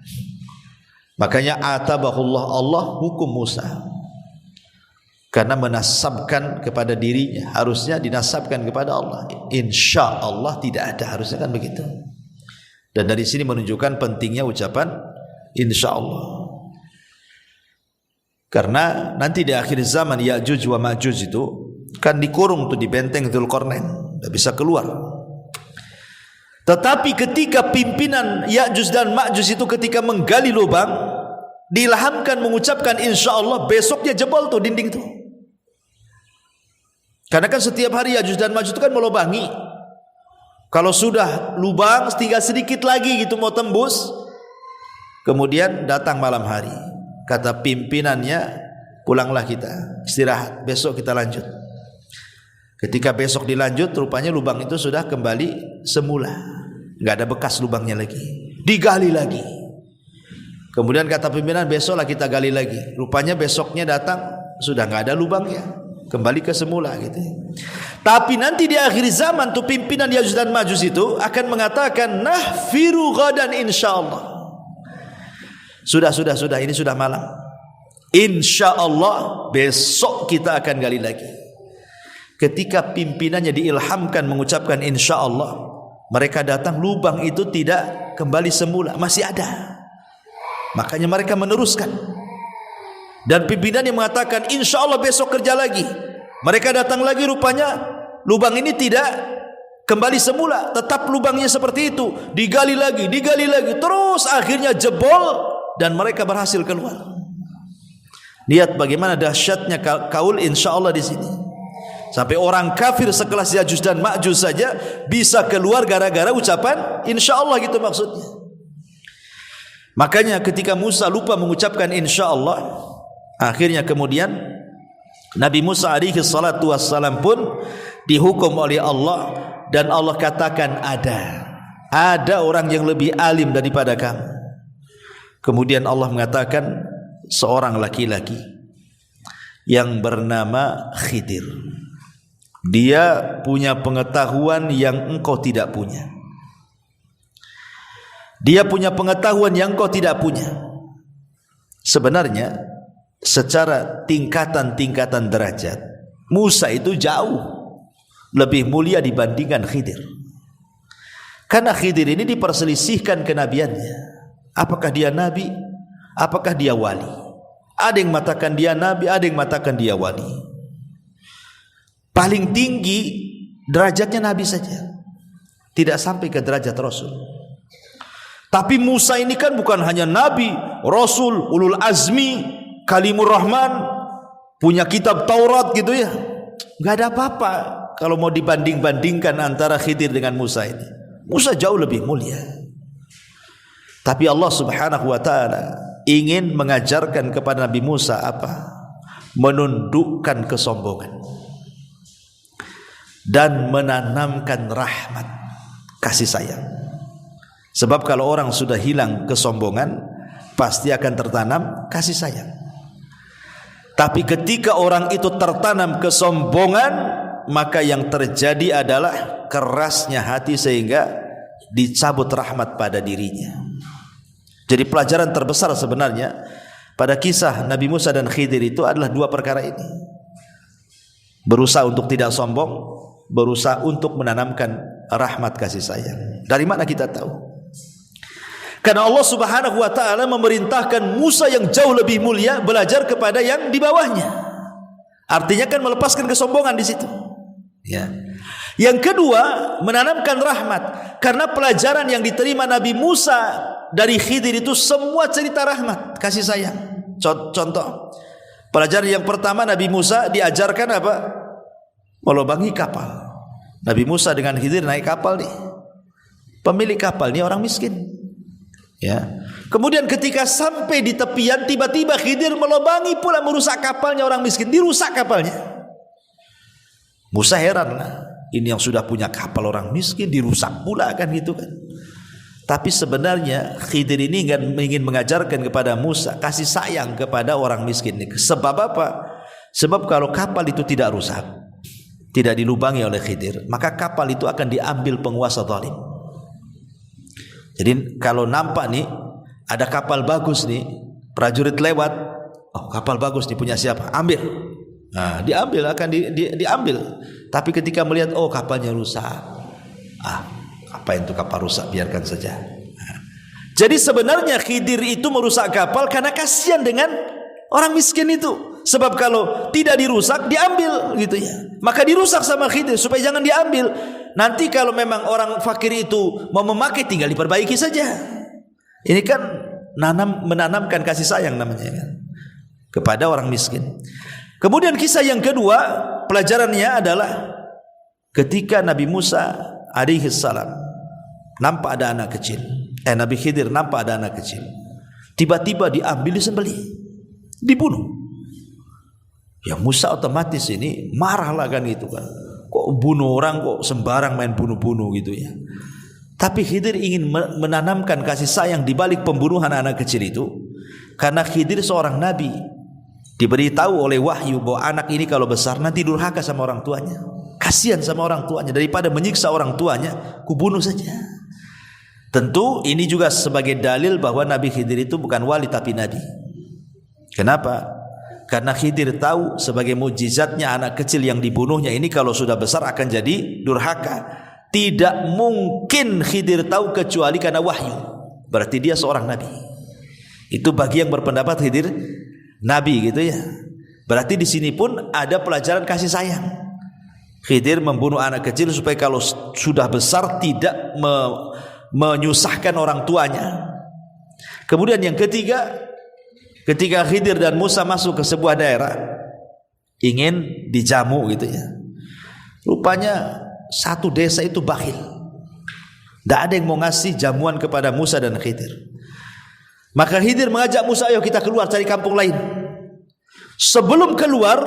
Makanya atabahullah, Allah hukum Musa karena menasabkan kepada dirinya. Harusnya dinasabkan kepada Allah. Insya Allah tidak ada, harusnya kan begitu. Dan dari sini menunjukkan pentingnya ucapan insya Allah. Karena nanti di akhir zaman Ya'juj wa Ma'juj itu kan dikurung tuh di benteng Dzulqarnain, tidak bisa keluar. Tetapi ketika pimpinan Ya'juj dan Ma'juj itu ketika menggali lubang, diilhamkan mengucapkan insya Allah, besoknya jebol tuh dinding tuh. Karena kan setiap hari Ya'juj dan Ma'juj itu kan melubangi. Kalau sudah lubang tinggal sedikit lagi gitu mau tembus, kemudian datang malam hari, kata pimpinannya, pulanglah kita, istirahat, besok kita lanjut. Ketika besok dilanjut, rupanya lubang itu sudah kembali semula, nggak ada bekas lubangnya lagi. Digali lagi. Kemudian kata pimpinan, besoklah kita gali lagi. Rupanya besoknya datang sudah nggak ada lubangnya, kembali ke semula gitu. Tapi nanti di akhir zaman tuh pimpinan Ya'juj dan Ma'juj itu akan mengatakan, nahfiru ghadan insyaallah. Sudah, ini sudah malam. Insyaallah besok kita akan gali lagi. Ketika pimpinannya diilhamkan mengucapkan insya Allah, mereka datang, lubang itu tidak kembali semula, masih ada. Makanya mereka meneruskan. Dan pimpinannya mengatakan insya Allah besok kerja lagi. Mereka datang lagi, rupanya lubang ini tidak kembali semula, tetap lubangnya seperti itu. Digali lagi, terus akhirnya jebol dan mereka berhasil keluar. Lihat bagaimana dahsyatnya kaul insya Allah di sini. Sampai orang kafir sekelas Ya'juj dan Ma'juj saja bisa keluar gara-gara ucapan insya Allah, gitu maksudnya. Makanya ketika Musa lupa mengucapkan insya Allah, akhirnya kemudian Nabi Musa alaihi salatu wassalam pun dihukum oleh Allah, dan Allah katakan ada orang yang lebih alim daripada kamu. Kemudian Allah mengatakan seorang laki-laki yang bernama Khidir. Dia punya pengetahuan yang engkau tidak punya. Dia punya pengetahuan yang engkau tidak punya. Sebenarnya secara tingkatan-tingkatan derajat, Musa itu jauh lebih mulia dibandingkan Khidir. Karena Khidir ini diperselisihkan kenabiannya. Apakah dia nabi? Apakah dia wali? Ada yang mengatakan dia nabi, ada yang mengatakan dia wali. Paling tinggi derajatnya nabi saja, tidak sampai ke derajat rasul. Tapi Musa ini kan bukan hanya nabi, rasul, ulul azmi, kalimur rahman, punya kitab Taurat gitu ya. Gak ada apa-apa kalau mau dibanding-bandingkan antara Khidir dengan Musa ini. Musa jauh lebih mulia. Tapi Allah Subhanahu wa taala ingin mengajarkan kepada Nabi Musa apa? Menundukkan kesombongan dan menanamkan rahmat, kasih sayang. Sebab kalau orang sudah hilang kesombongan, pasti akan tertanam kasih sayang. Tapi ketika orang itu tertanam kesombongan, maka yang terjadi adalah kerasnya hati sehingga dicabut rahmat pada dirinya. Jadi pelajaran terbesar sebenarnya pada kisah Nabi Musa dan Khidir itu adalah dua perkara ini. Berusaha untuk tidak sombong, berusaha untuk menanamkan rahmat kasih sayang. Dari mana kita tahu? Karena Allah Subhanahu wa taala memerintahkan Musa yang jauh lebih mulia belajar kepada yang di bawahnya. Artinya kan melepaskan kesombongan di situ. Ya. Yang kedua, menanamkan rahmat. Karena pelajaran yang diterima Nabi Musa dari Khidir itu semua cerita rahmat, kasih sayang. Contoh, pelajaran yang pertama, Nabi Musa diajarkan apa? Melubangi kapal. Nabi Musa dengan Khidir naik kapal nih. Pemilik kapal ini orang miskin. Ya. Kemudian ketika sampai di tepian, tiba-tiba Khidir melubangi pula, merusak kapalnya orang miskin, dirusak kapalnya. Musa heran lah, ini yang sudah punya kapal orang miskin dirusak pula kan gitu kan. Tapi sebenarnya Khidir ini ingin mengajarkan kepada Musa kasih sayang kepada orang miskin ini. Sebab apa? Sebab kalau kapal itu tidak rusak, tidak dilubangi oleh Khidir, maka kapal itu akan diambil penguasa zalim. Jadi kalau nampak nih ada kapal bagus nih, prajurit lewat, oh kapal bagus nih punya siapa? Ambil. Nah, diambil, akan diambil. Tapi ketika melihat oh kapalnya rusak, apa itu kapal rusak, biarkan saja. Nah, jadi sebenarnya Khidir itu merusak kapal karena kasihan dengan orang miskin itu. Sebab kalau tidak dirusak diambil gitu ya. Maka dirusak sama Khidir supaya jangan diambil. Nanti kalau memang orang fakir itu mau memakai, tinggal diperbaiki saja. Ini kan menanamkan kasih sayang namanya kan, kepada orang miskin. Kemudian kisah yang kedua, pelajarannya adalah ketika Nabi Musa alaihi salam nampak ada anak kecil, Nabi Khidir nampak ada anak kecil, tiba-tiba diambil, disembelih, dibunuh. Ya Musa otomatis ini marah lah kan gitu kan. Kok bunuh orang, kok sembarang main bunuh-bunuh gitu ya. Tapi Khidir ingin menanamkan kasih sayang di balik pembunuhan anak kecil itu. Karena Khidir seorang nabi, diberitahu oleh wahyu bahwa anak ini kalau besar nanti durhaka sama orang tuanya. Kasihan sama orang tuanya, daripada menyiksa orang tuanya, kubunuh saja. Tentu ini juga sebagai dalil bahwa Nabi Khidir itu bukan wali tapi nabi. Kenapa? Karena Khidir tahu sebagai mukjizatnya anak kecil yang dibunuhnya ini kalau sudah besar akan jadi durhaka. Tidak mungkin Khidir tahu kecuali karena wahyu. Berarti dia seorang nabi. Itu bagi yang berpendapat Khidir nabi gitu ya. Berarti di sini pun ada pelajaran kasih sayang. Khidir membunuh anak kecil supaya kalau sudah besar tidak menyusahkan orang tuanya. Kemudian yang ketiga, ketika Khidir dan Musa masuk ke sebuah daerah, ingin dijamu gitu ya. Rupanya satu desa itu bakhil, tidak ada yang mau ngasih jamuan kepada Musa dan Khidir. Maka Khidir mengajak Musa, ayo kita keluar cari kampung lain. Sebelum keluar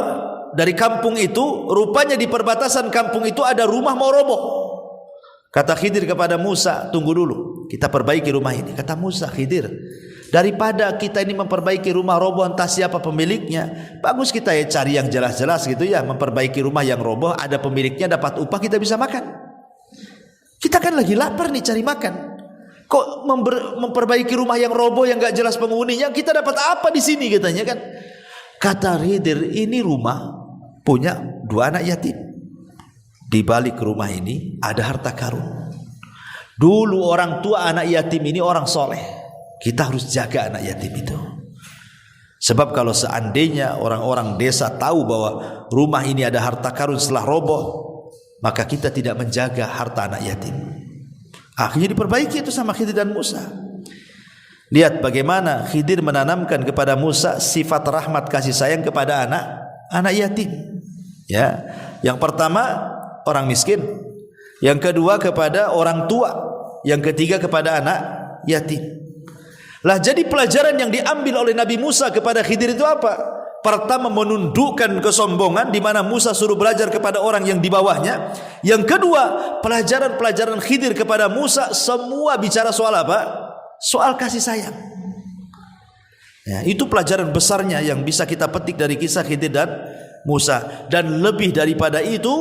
dari kampung itu, rupanya di perbatasan kampung itu ada rumah mau roboh. Kata Khidir kepada Musa, tunggu dulu, kita perbaiki rumah ini. Kata Musa, Khidir, daripada kita ini memperbaiki rumah roboh entah siapa pemiliknya, bagus kita ya cari yang jelas-jelas gitu ya. Memperbaiki rumah yang roboh, ada pemiliknya, dapat upah, kita bisa makan. Kita kan lagi lapar nih, cari makan. Kok memperbaiki rumah yang roboh yang gak jelas penghuninya, kita dapat apa di sini katanya kan? Kata Khidir, ini rumah punya 2 anak yatim. Di balik rumah ini ada harta karun. Dulu orang tua anak yatim ini orang soleh. Kita harus jaga anak yatim itu. Sebab kalau seandainya orang-orang desa tahu bahwa rumah ini ada harta karun setelah roboh, maka kita tidak menjaga harta anak yatim. Akhirnya diperbaiki itu sama Khidir dan Musa. Lihat bagaimana Khidir menanamkan kepada Musa sifat rahmat kasih sayang kepada anak yatim. Ya, yang pertama orang miskin, yang kedua kepada orang tua, yang ketiga kepada anak yatim. Lah jadi pelajaran yang diambil oleh Nabi Musa kepada Khidir itu apa? Pertama menundukkan kesombongan di mana Musa suruh belajar kepada orang yang di bawahnya. Yang kedua, pelajaran-pelajaran Khidir kepada Musa semua bicara soal apa? Soal kasih sayang. Ya, itu pelajaran besarnya yang bisa kita petik dari kisah Khidir dan Musa. Dan lebih daripada itu,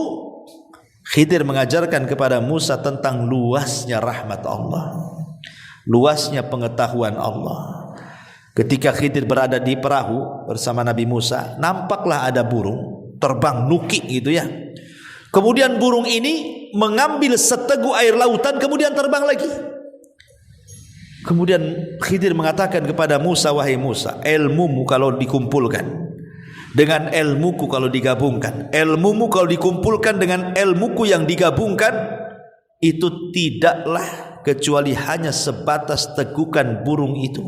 Khidir mengajarkan kepada Musa tentang luasnya rahmat Allah, luasnya pengetahuan Allah. Ketika Khidir berada di perahu bersama Nabi Musa, nampaklah ada burung terbang nukik gitu ya. Kemudian burung ini mengambil seteguk air lautan kemudian terbang lagi. Kemudian Khidir mengatakan kepada Musa, wahai Musa, ilmumu kalau dikumpulkan dengan ilmuku kalau digabungkan, ilmumu kalau dikumpulkan dengan ilmuku yang digabungkan, itu tidaklah kecuali hanya sebatas tegukan burung itu.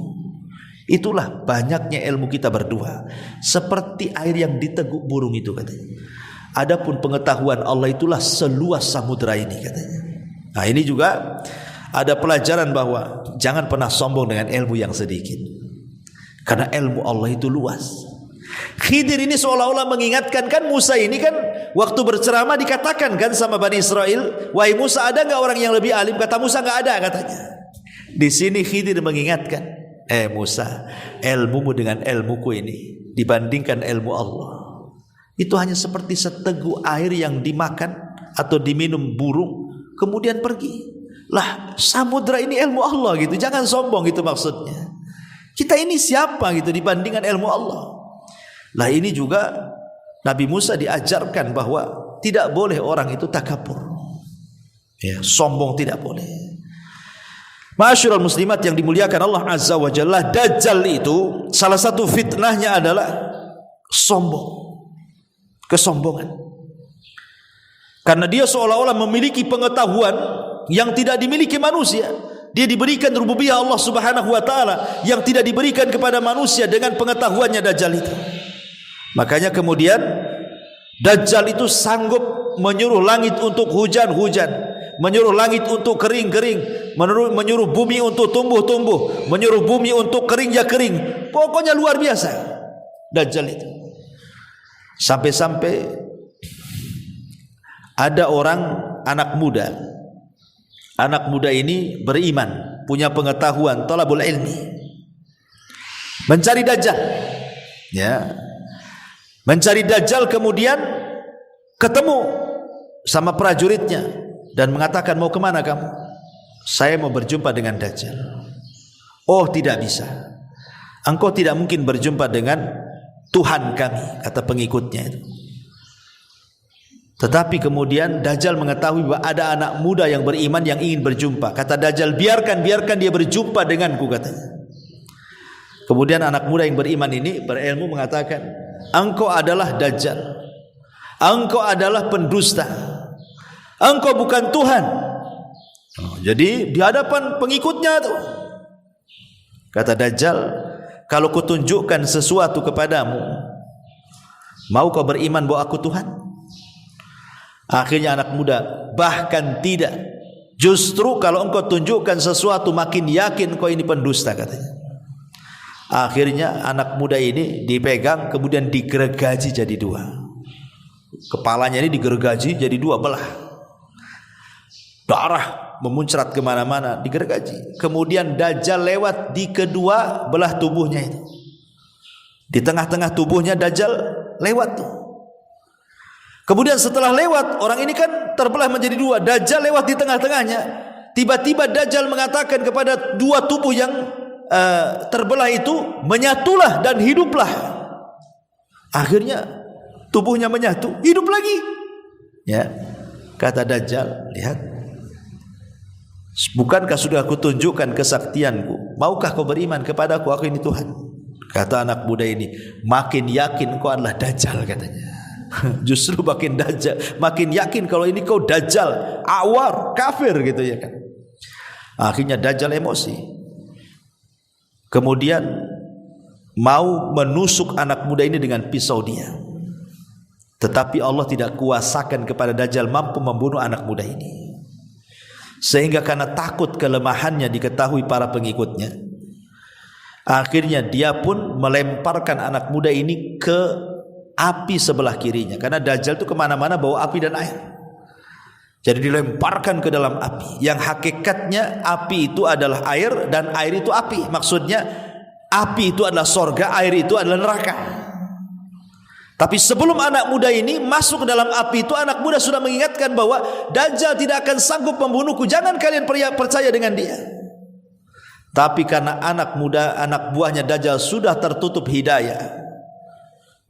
Itulah banyaknya ilmu kita berdua, seperti air yang diteguk burung itu katanya. Adapun pengetahuan Allah itulah seluas samudra ini katanya. Nah ini juga ada pelajaran bahwa jangan pernah sombong dengan ilmu yang sedikit, karena ilmu Allah itu luas. Khidir ini seolah-olah mengingatkan, kan Musa ini kan waktu berceramah dikatakan kan sama Bani Israel, wahai Musa, ada nggak orang yang lebih alim? Kata Musa nggak ada katanya. Di sini Khidir mengingatkan, Musa, ilmumu dengan ilmuku ini dibandingkan ilmu Allah, itu hanya seperti seteguk air yang dimakan atau diminum burung kemudian pergi. Lah samudra ini ilmu Allah gitu, jangan sombong gitu maksudnya. Kita ini siapa gitu dibandingkan ilmu Allah. Lah ini juga Nabi Musa diajarkan bahwa tidak boleh orang itu takabur, ya, sombong tidak boleh. Ma'asyiral muslimat yang dimuliakan Allah Azza wa Jalla, Dajjal itu salah satu fitnahnya adalah sombong, kesombongan. Karena dia seolah-olah memiliki pengetahuan yang tidak dimiliki manusia. Dia diberikan rububiyah Allah Subhanahu wa taala yang tidak diberikan kepada manusia dengan pengetahuannya Dajjal itu. Makanya kemudian Dajjal itu sanggup menyuruh langit untuk hujan-hujan, menyuruh langit untuk kering-kering, menyuruh bumi untuk tumbuh-tumbuh, menyuruh bumi untuk kering ya kering. Pokoknya luar biasa Dajjal itu. Sampai-sampai ada orang anak muda ini beriman, punya pengetahuan, talabul ilmi, mencari Dajjal, ya, mencari Dajjal, kemudian ketemu sama prajuritnya dan mengatakan, mau kemana kamu? Saya mau berjumpa dengan Dajjal. Oh tidak bisa, engkau tidak mungkin berjumpa dengan Tuhan kami, kata pengikutnya itu. Tetapi kemudian Dajjal mengetahui bahwa ada anak muda yang beriman yang ingin berjumpa. Kata Dajjal, biarkan dia berjumpa denganku, katanya. Kemudian anak muda yang beriman ini berilmu mengatakan, engkau adalah Dajjal, engkau adalah pendusta, engkau bukan Tuhan. Jadi di hadapan pengikutnya tuh, kata Dajjal, kalau kutunjukkan sesuatu kepadamu, mau kau beriman bahwa aku Tuhan? Akhirnya anak muda, bahkan tidak, justru kalau engkau tunjukkan sesuatu makin yakin kau ini pendusta, katanya. Akhirnya anak muda ini dipegang kemudian digergaji jadi dua. Kepalanya ini digergaji jadi dua belah, darah memuncrat kemana-mana, digergaji. Kemudian Dajjal lewat di kedua belah tubuhnya itu, di tengah-tengah tubuhnya Dajjal lewat tuh. Kemudian setelah lewat, orang ini kan terbelah menjadi dua, Dajjal lewat di tengah-tengahnya. Tiba-tiba Dajjal mengatakan kepada dua tubuh yang terbelah itu, menyatulah dan hiduplah. Akhirnya tubuhnya menyatu, hidup lagi. Ya, kata Dajjal, lihat, bukankah sudah aku tunjukkan kesaktianku? Maukah kau beriman kepadaku? Aku ini Tuhan. Kata anak muda ini, makin yakin kau adalah Dajjal, katanya. Justru makin yakin kalau ini kau Dajjal, awar, kafir gitu ya kan. Akhirnya Dajjal emosi, kemudian mau menusuk anak muda ini dengan pisau dia. Tetapi Allah tidak kuasakan kepada Dajjal mampu membunuh anak muda ini, sehingga karena takut kelemahannya diketahui para pengikutnya, akhirnya dia pun melemparkan anak muda ini ke api sebelah kirinya. Karena Dajjal itu kemana-mana bawa api dan air. Jadi dilemparkan ke dalam api, yang hakikatnya api itu adalah air dan air itu api. Maksudnya api itu adalah sorga, air itu adalah neraka. Tapi sebelum anak muda ini masuk ke dalam api itu, anak muda sudah mengingatkan bahwa Dajjal tidak akan sanggup membunuhku, jangan kalian percaya dengan dia. Tapi karena anak buahnya Dajjal sudah tertutup hidayah,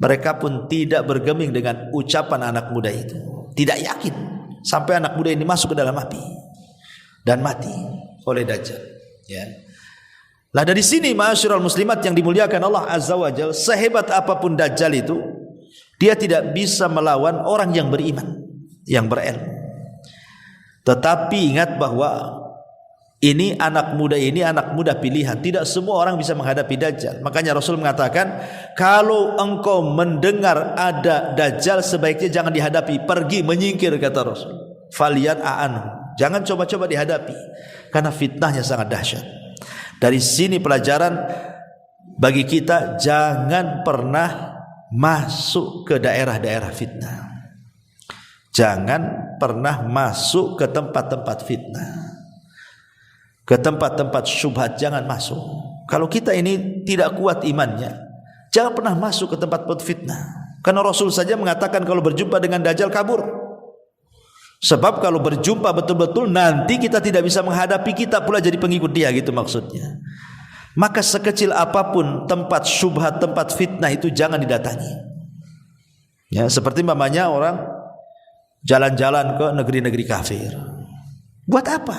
mereka pun tidak bergeming dengan ucapan anak muda itu, tidak yakin, sampai anak muda ini masuk ke dalam api dan mati oleh Dajjal. Ya. Lah dari sini ma'asyiral muslimat yang dimuliakan Allah Azza wa Jalla, sehebat apapun Dajjal itu, dia tidak bisa melawan orang yang beriman, yang berilmu. Tetapi ingat bahwa ini anak muda pilihan. Tidak semua orang bisa menghadapi Dajjal. Makanya Rasul mengatakan, kalau engkau mendengar ada Dajjal, sebaiknya jangan dihadapi, pergi, menyingkir, kata Rasul. Faliyan a'anhu, jangan coba-coba dihadapi, karena fitnahnya sangat dahsyat. Dari sini pelajaran bagi kita, jangan pernah masuk ke daerah-daerah fitnah. Jangan pernah masuk ke tempat-tempat fitnah, ke tempat-tempat syubhat, jangan masuk. Kalau kita ini tidak kuat imannya, jangan pernah masuk ke tempat-tempat fitnah. Karena Rasul saja mengatakan kalau berjumpa dengan Dajjal kabur. Sebab kalau berjumpa betul-betul, nanti kita tidak bisa menghadapi, kita pula jadi pengikut dia, gitu maksudnya. Maka sekecil apapun tempat syubhat, tempat fitnah itu jangan didatangi. Ya, seperti mamanya orang jalan-jalan ke negeri-negeri kafir. Buat apa?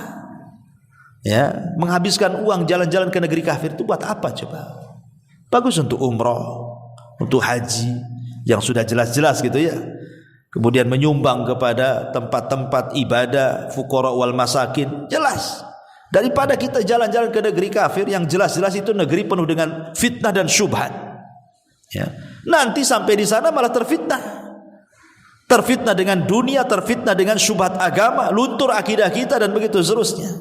Ya, menghabiskan uang jalan-jalan ke negeri kafir itu buat apa coba? Bagus untuk umroh, untuk haji yang sudah jelas-jelas gitu ya. Kemudian menyumbang kepada tempat-tempat ibadah, fuqara wal masakin, jelas. Daripada kita jalan-jalan ke negeri kafir yang jelas-jelas itu negeri penuh dengan fitnah dan syubhat. Ya. Nanti sampai di sana malah terfitnah. Terfitnah dengan dunia, terfitnah dengan syubhat agama, luntur akidah kita dan begitu seterusnya.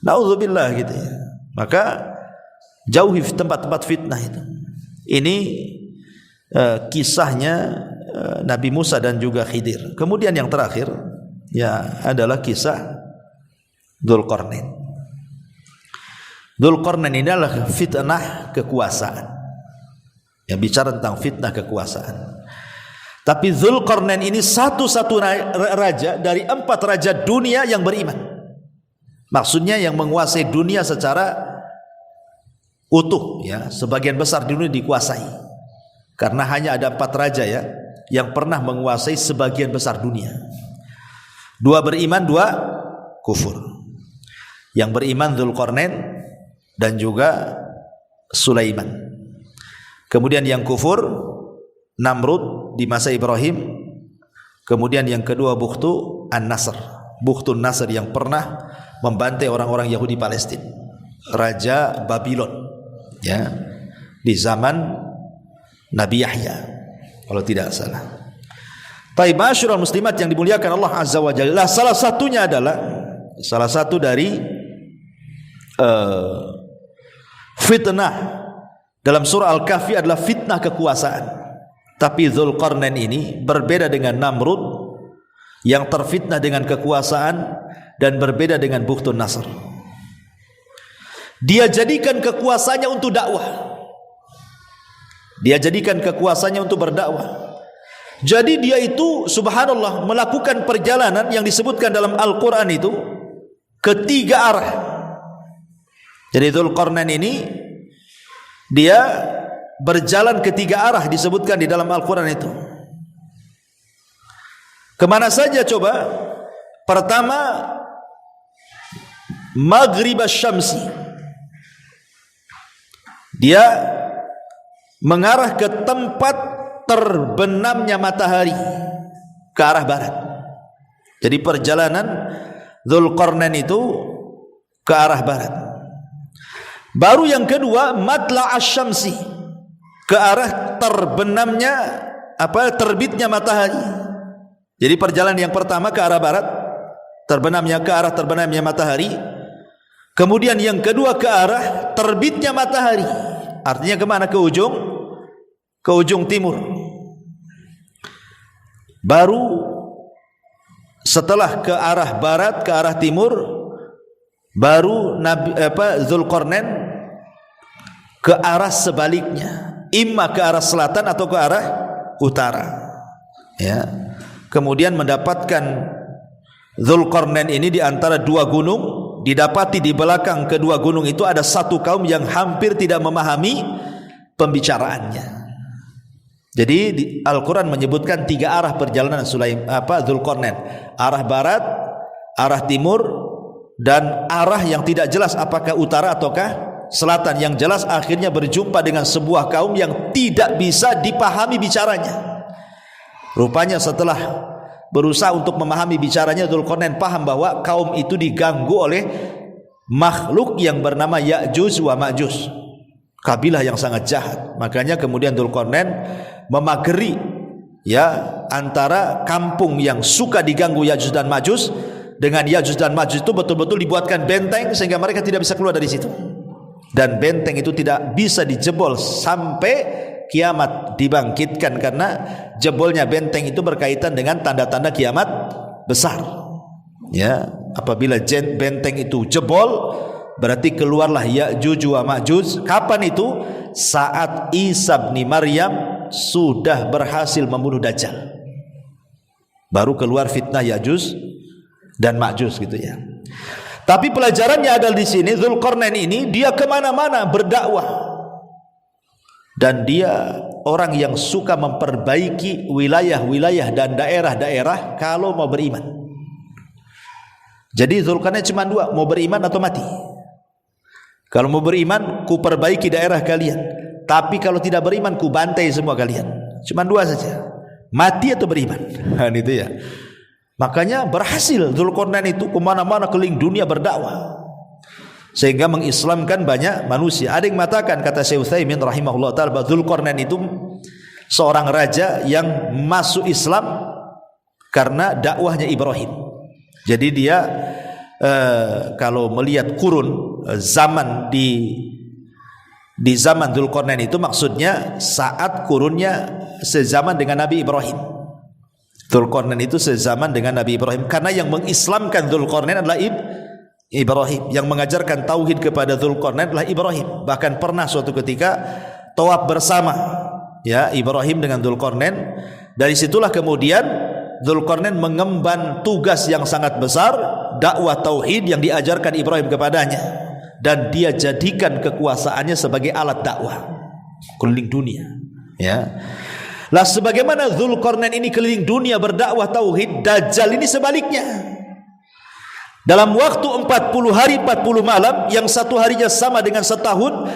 Nauzubillah gitu ya. Maka jauhi tempat-tempat fitnah itu. Ini kisahnya Nabi Musa dan juga Khidir. Kemudian yang terakhir ya adalah kisah Dzulqarnain. Dzulqarnain ini adalah fitnah kekuasaan. Yang bicara tentang fitnah kekuasaan. Tapi Dzulqarnain ini satu-satu raja dari 4 raja dunia yang beriman. Maksudnya yang menguasai dunia secara utuh ya, sebagian besar dunia dikuasai. Karena hanya ada 4 raja ya yang pernah menguasai sebagian besar dunia. 2 beriman, 2 kufur. Yang beriman Dzulqarnain dan juga Sulaiman. Kemudian yang kufur Namrud di masa Ibrahim. Kemudian yang kedua Bukhtu An-Nasr, Bukhtun Nasr yang pernah membantai orang-orang Yahudi Palestina, Raja Babylon ya, di zaman Nabi Yahya kalau tidak salah. Taib masyurul muslimat yang dimuliakan Allah Azza wa Jalla, salah satunya adalah salah satu dari fitnah dalam surah Al-Kahfi adalah fitnah kekuasaan. Tapi Dzulqarnain ini berbeda dengan Namrud yang terfitnah dengan kekuasaan dan berbeda dengan Bukhtun Nasr. Dia jadikan kekuasaannya untuk dakwah. Dia jadikan kekuasaannya untuk berdakwah. Jadi dia itu subhanallah melakukan perjalanan yang disebutkan dalam Al-Quran itu ke 3 arah. Jadi Dzulqarnain ini dia berjalan ke tiga arah disebutkan di dalam Al-Quran itu. Kemana saja coba? Pertama, maghrib asy-syamsi. Dia mengarah ke tempat terbenamnya matahari, ke arah barat. Jadi perjalanan Dzulqarnain itu ke arah barat. Baru yang kedua, matla' asy-syamsi, ke arah terbenamnya terbitnya matahari. Jadi perjalanan yang pertama ke arah barat, ke arah terbenamnya matahari. Kemudian yang kedua ke arah terbitnya matahari. Artinya kemana? Ke ujung timur. Baru setelah ke arah barat, ke arah timur, baru Dzulqarnain ke arah sebaliknya, imma ke arah selatan atau ke arah utara. Ya. Kemudian mendapatkan Dzulqarnain ini di antara dua gunung. Didapati di belakang kedua gunung itu ada satu kaum yang hampir tidak memahami pembicaraannya. Jadi Al-Quran menyebutkan tiga arah perjalanan Dzulqarnain: arah barat, arah timur, dan arah yang tidak jelas apakah utara ataukah selatan. Yang jelas akhirnya berjumpa dengan sebuah kaum yang tidak bisa dipahami bicaranya. Rupanya setelah berusaha untuk memahami bicaranya, Dzulqarnain paham bahwa kaum itu diganggu oleh makhluk yang bernama Ya'juj wa Ma'juj, kabilah yang sangat jahat. Makanya kemudian Dzulqarnain memageri antara kampung yang suka diganggu Ya'juj dan Ma'juj dengan Ya'juj dan Ma'juj itu betul-betul dibuatkan benteng sehingga mereka tidak bisa keluar dari situ. Dan benteng itu tidak bisa dijebol sampai kiamat dibangkitkan, karena jebolnya benteng itu berkaitan dengan tanda-tanda kiamat besar. Ya, apabila benteng itu jebol, berarti keluarlah Ya'juj wa Ma'juj. Kapan itu? Saat Isa bin Maryam sudah berhasil membunuh Dajjal. Baru keluar fitnah Ya'juj dan Ma'juj gitu ya. Tapi pelajarannya adalah di sini, Dzulqarnain ini dia kemana-mana berdakwah. Dan dia orang yang suka memperbaiki wilayah-wilayah dan daerah-daerah kalau mau beriman. Jadi Dzulqarnain cuma dua, mau beriman atau mati. Kalau mau beriman, ku perbaiki daerah kalian. Tapi kalau tidak beriman, ku bantai semua kalian. Cuma dua saja, mati atau beriman. Itu ya. Makanya berhasil Dzulqarnain itu kemana-mana keliling dunia berdakwah, sehingga mengislamkan banyak manusia. Ada yang mengatakan, kata Syekh Utsaimin rahimahullah ta'ala, bahwa Dzulqarnain itu seorang raja yang masuk Islam karena dakwahnya Ibrahim. Jadi dia kalau melihat kurun zaman di zaman Dzulqarnain itu, maksudnya saat kurunnya sezaman dengan Nabi Ibrahim. Dzulqarnain itu sezaman dengan Nabi Ibrahim, karena yang mengislamkan Dzulqarnain adalah Ibrahim. Yang mengajarkan tauhid kepada Dzulqarnain adalah Ibrahim. Bahkan pernah suatu ketika tawaf bersama Ibrahim dengan Dzulqarnain. Dari situlah kemudian Dzulqarnain mengemban tugas yang sangat besar, dakwah tauhid yang diajarkan Ibrahim kepadanya, dan dia jadikan kekuasaannya sebagai alat dakwah keliling dunia. Lah sebagaimana Dzulqarnain ini keliling dunia berdakwah tauhid, Dajjal ini sebaliknya. Dalam waktu 40 hari 40 malam, yang satu harinya sama dengan setahun,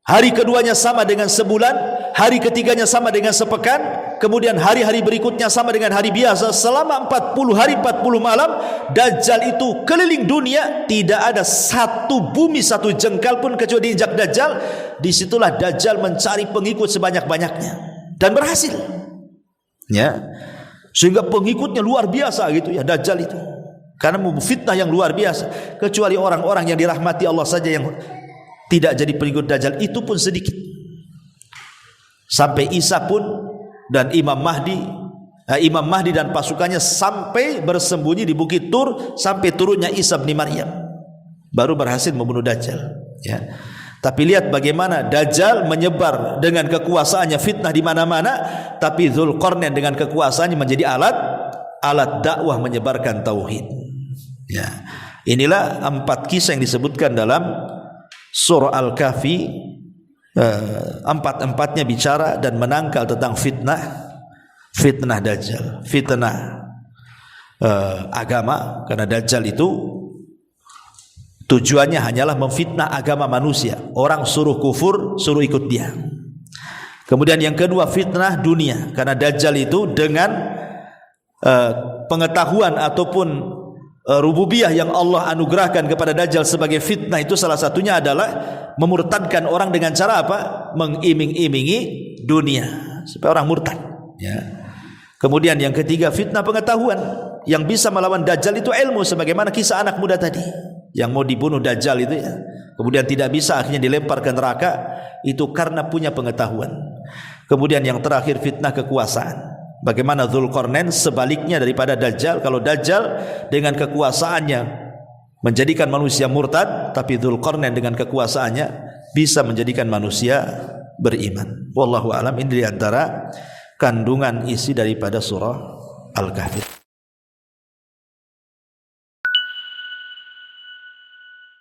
hari keduanya sama dengan sebulan, hari ketiganya sama dengan sepekan, kemudian hari-hari berikutnya sama dengan hari biasa. Selama 40 hari 40 malam, Dajjal itu keliling dunia. Tidak ada satu bumi, satu jengkal pun kecuali diinjak Dajjal. Disitulah Dajjal mencari pengikut sebanyak-banyaknya, dan berhasil. Sehingga pengikutnya luar biasa gitu ya Dajjal itu, karena fitnah yang luar biasa. Kecuali orang-orang yang dirahmati Allah saja yang tidak jadi pengikut Dajjal, itu pun sedikit. Sampai Isa pun dan Imam Mahdi dan pasukannya sampai bersembunyi di Bukit Tur sampai turunnya Isa bin Maryam, baru berhasil membunuh Dajjal. Tapi lihat bagaimana Dajjal menyebar dengan kekuasaannya, fitnah di mana-mana, tapi Dzulqarnain dengan kekuasaannya menjadi alat dakwah menyebarkan tauhid. Inilah 4 kisah yang disebutkan dalam surah Al-Kahfi empat-empatnya bicara dan menangkal tentang fitnah Dajjal, fitnah agama, karena Dajjal itu tujuannya hanyalah memfitnah agama manusia. Orang suruh kufur, suruh ikut dia. Kemudian yang kedua fitnah dunia, karena Dajjal itu dengan pengetahuan ataupun rububiyah yang Allah anugerahkan kepada Dajjal sebagai fitnah, itu salah satunya adalah memurtadkan orang dengan cara apa? Mengiming-imingi dunia supaya orang murtad, ya. Kemudian yang ketiga fitnah pengetahuan, yang bisa melawan Dajjal itu ilmu, sebagaimana kisah anak muda tadi yang mau dibunuh Dajjal itu, ya. Kemudian tidak bisa, akhirnya dilempar ke neraka, itu karena punya pengetahuan. Kemudian yang terakhir fitnah kekuasaan. Bagaimana Dzulqarnain sebaliknya daripada Dajjal. Kalau Dajjal dengan kekuasaannya menjadikan manusia murtad, tapi Dzulqarnain dengan kekuasaannya bisa menjadikan manusia beriman. Wallahu a'lam. Ini di antara kandungan isi daripada surah Al-Kahfi.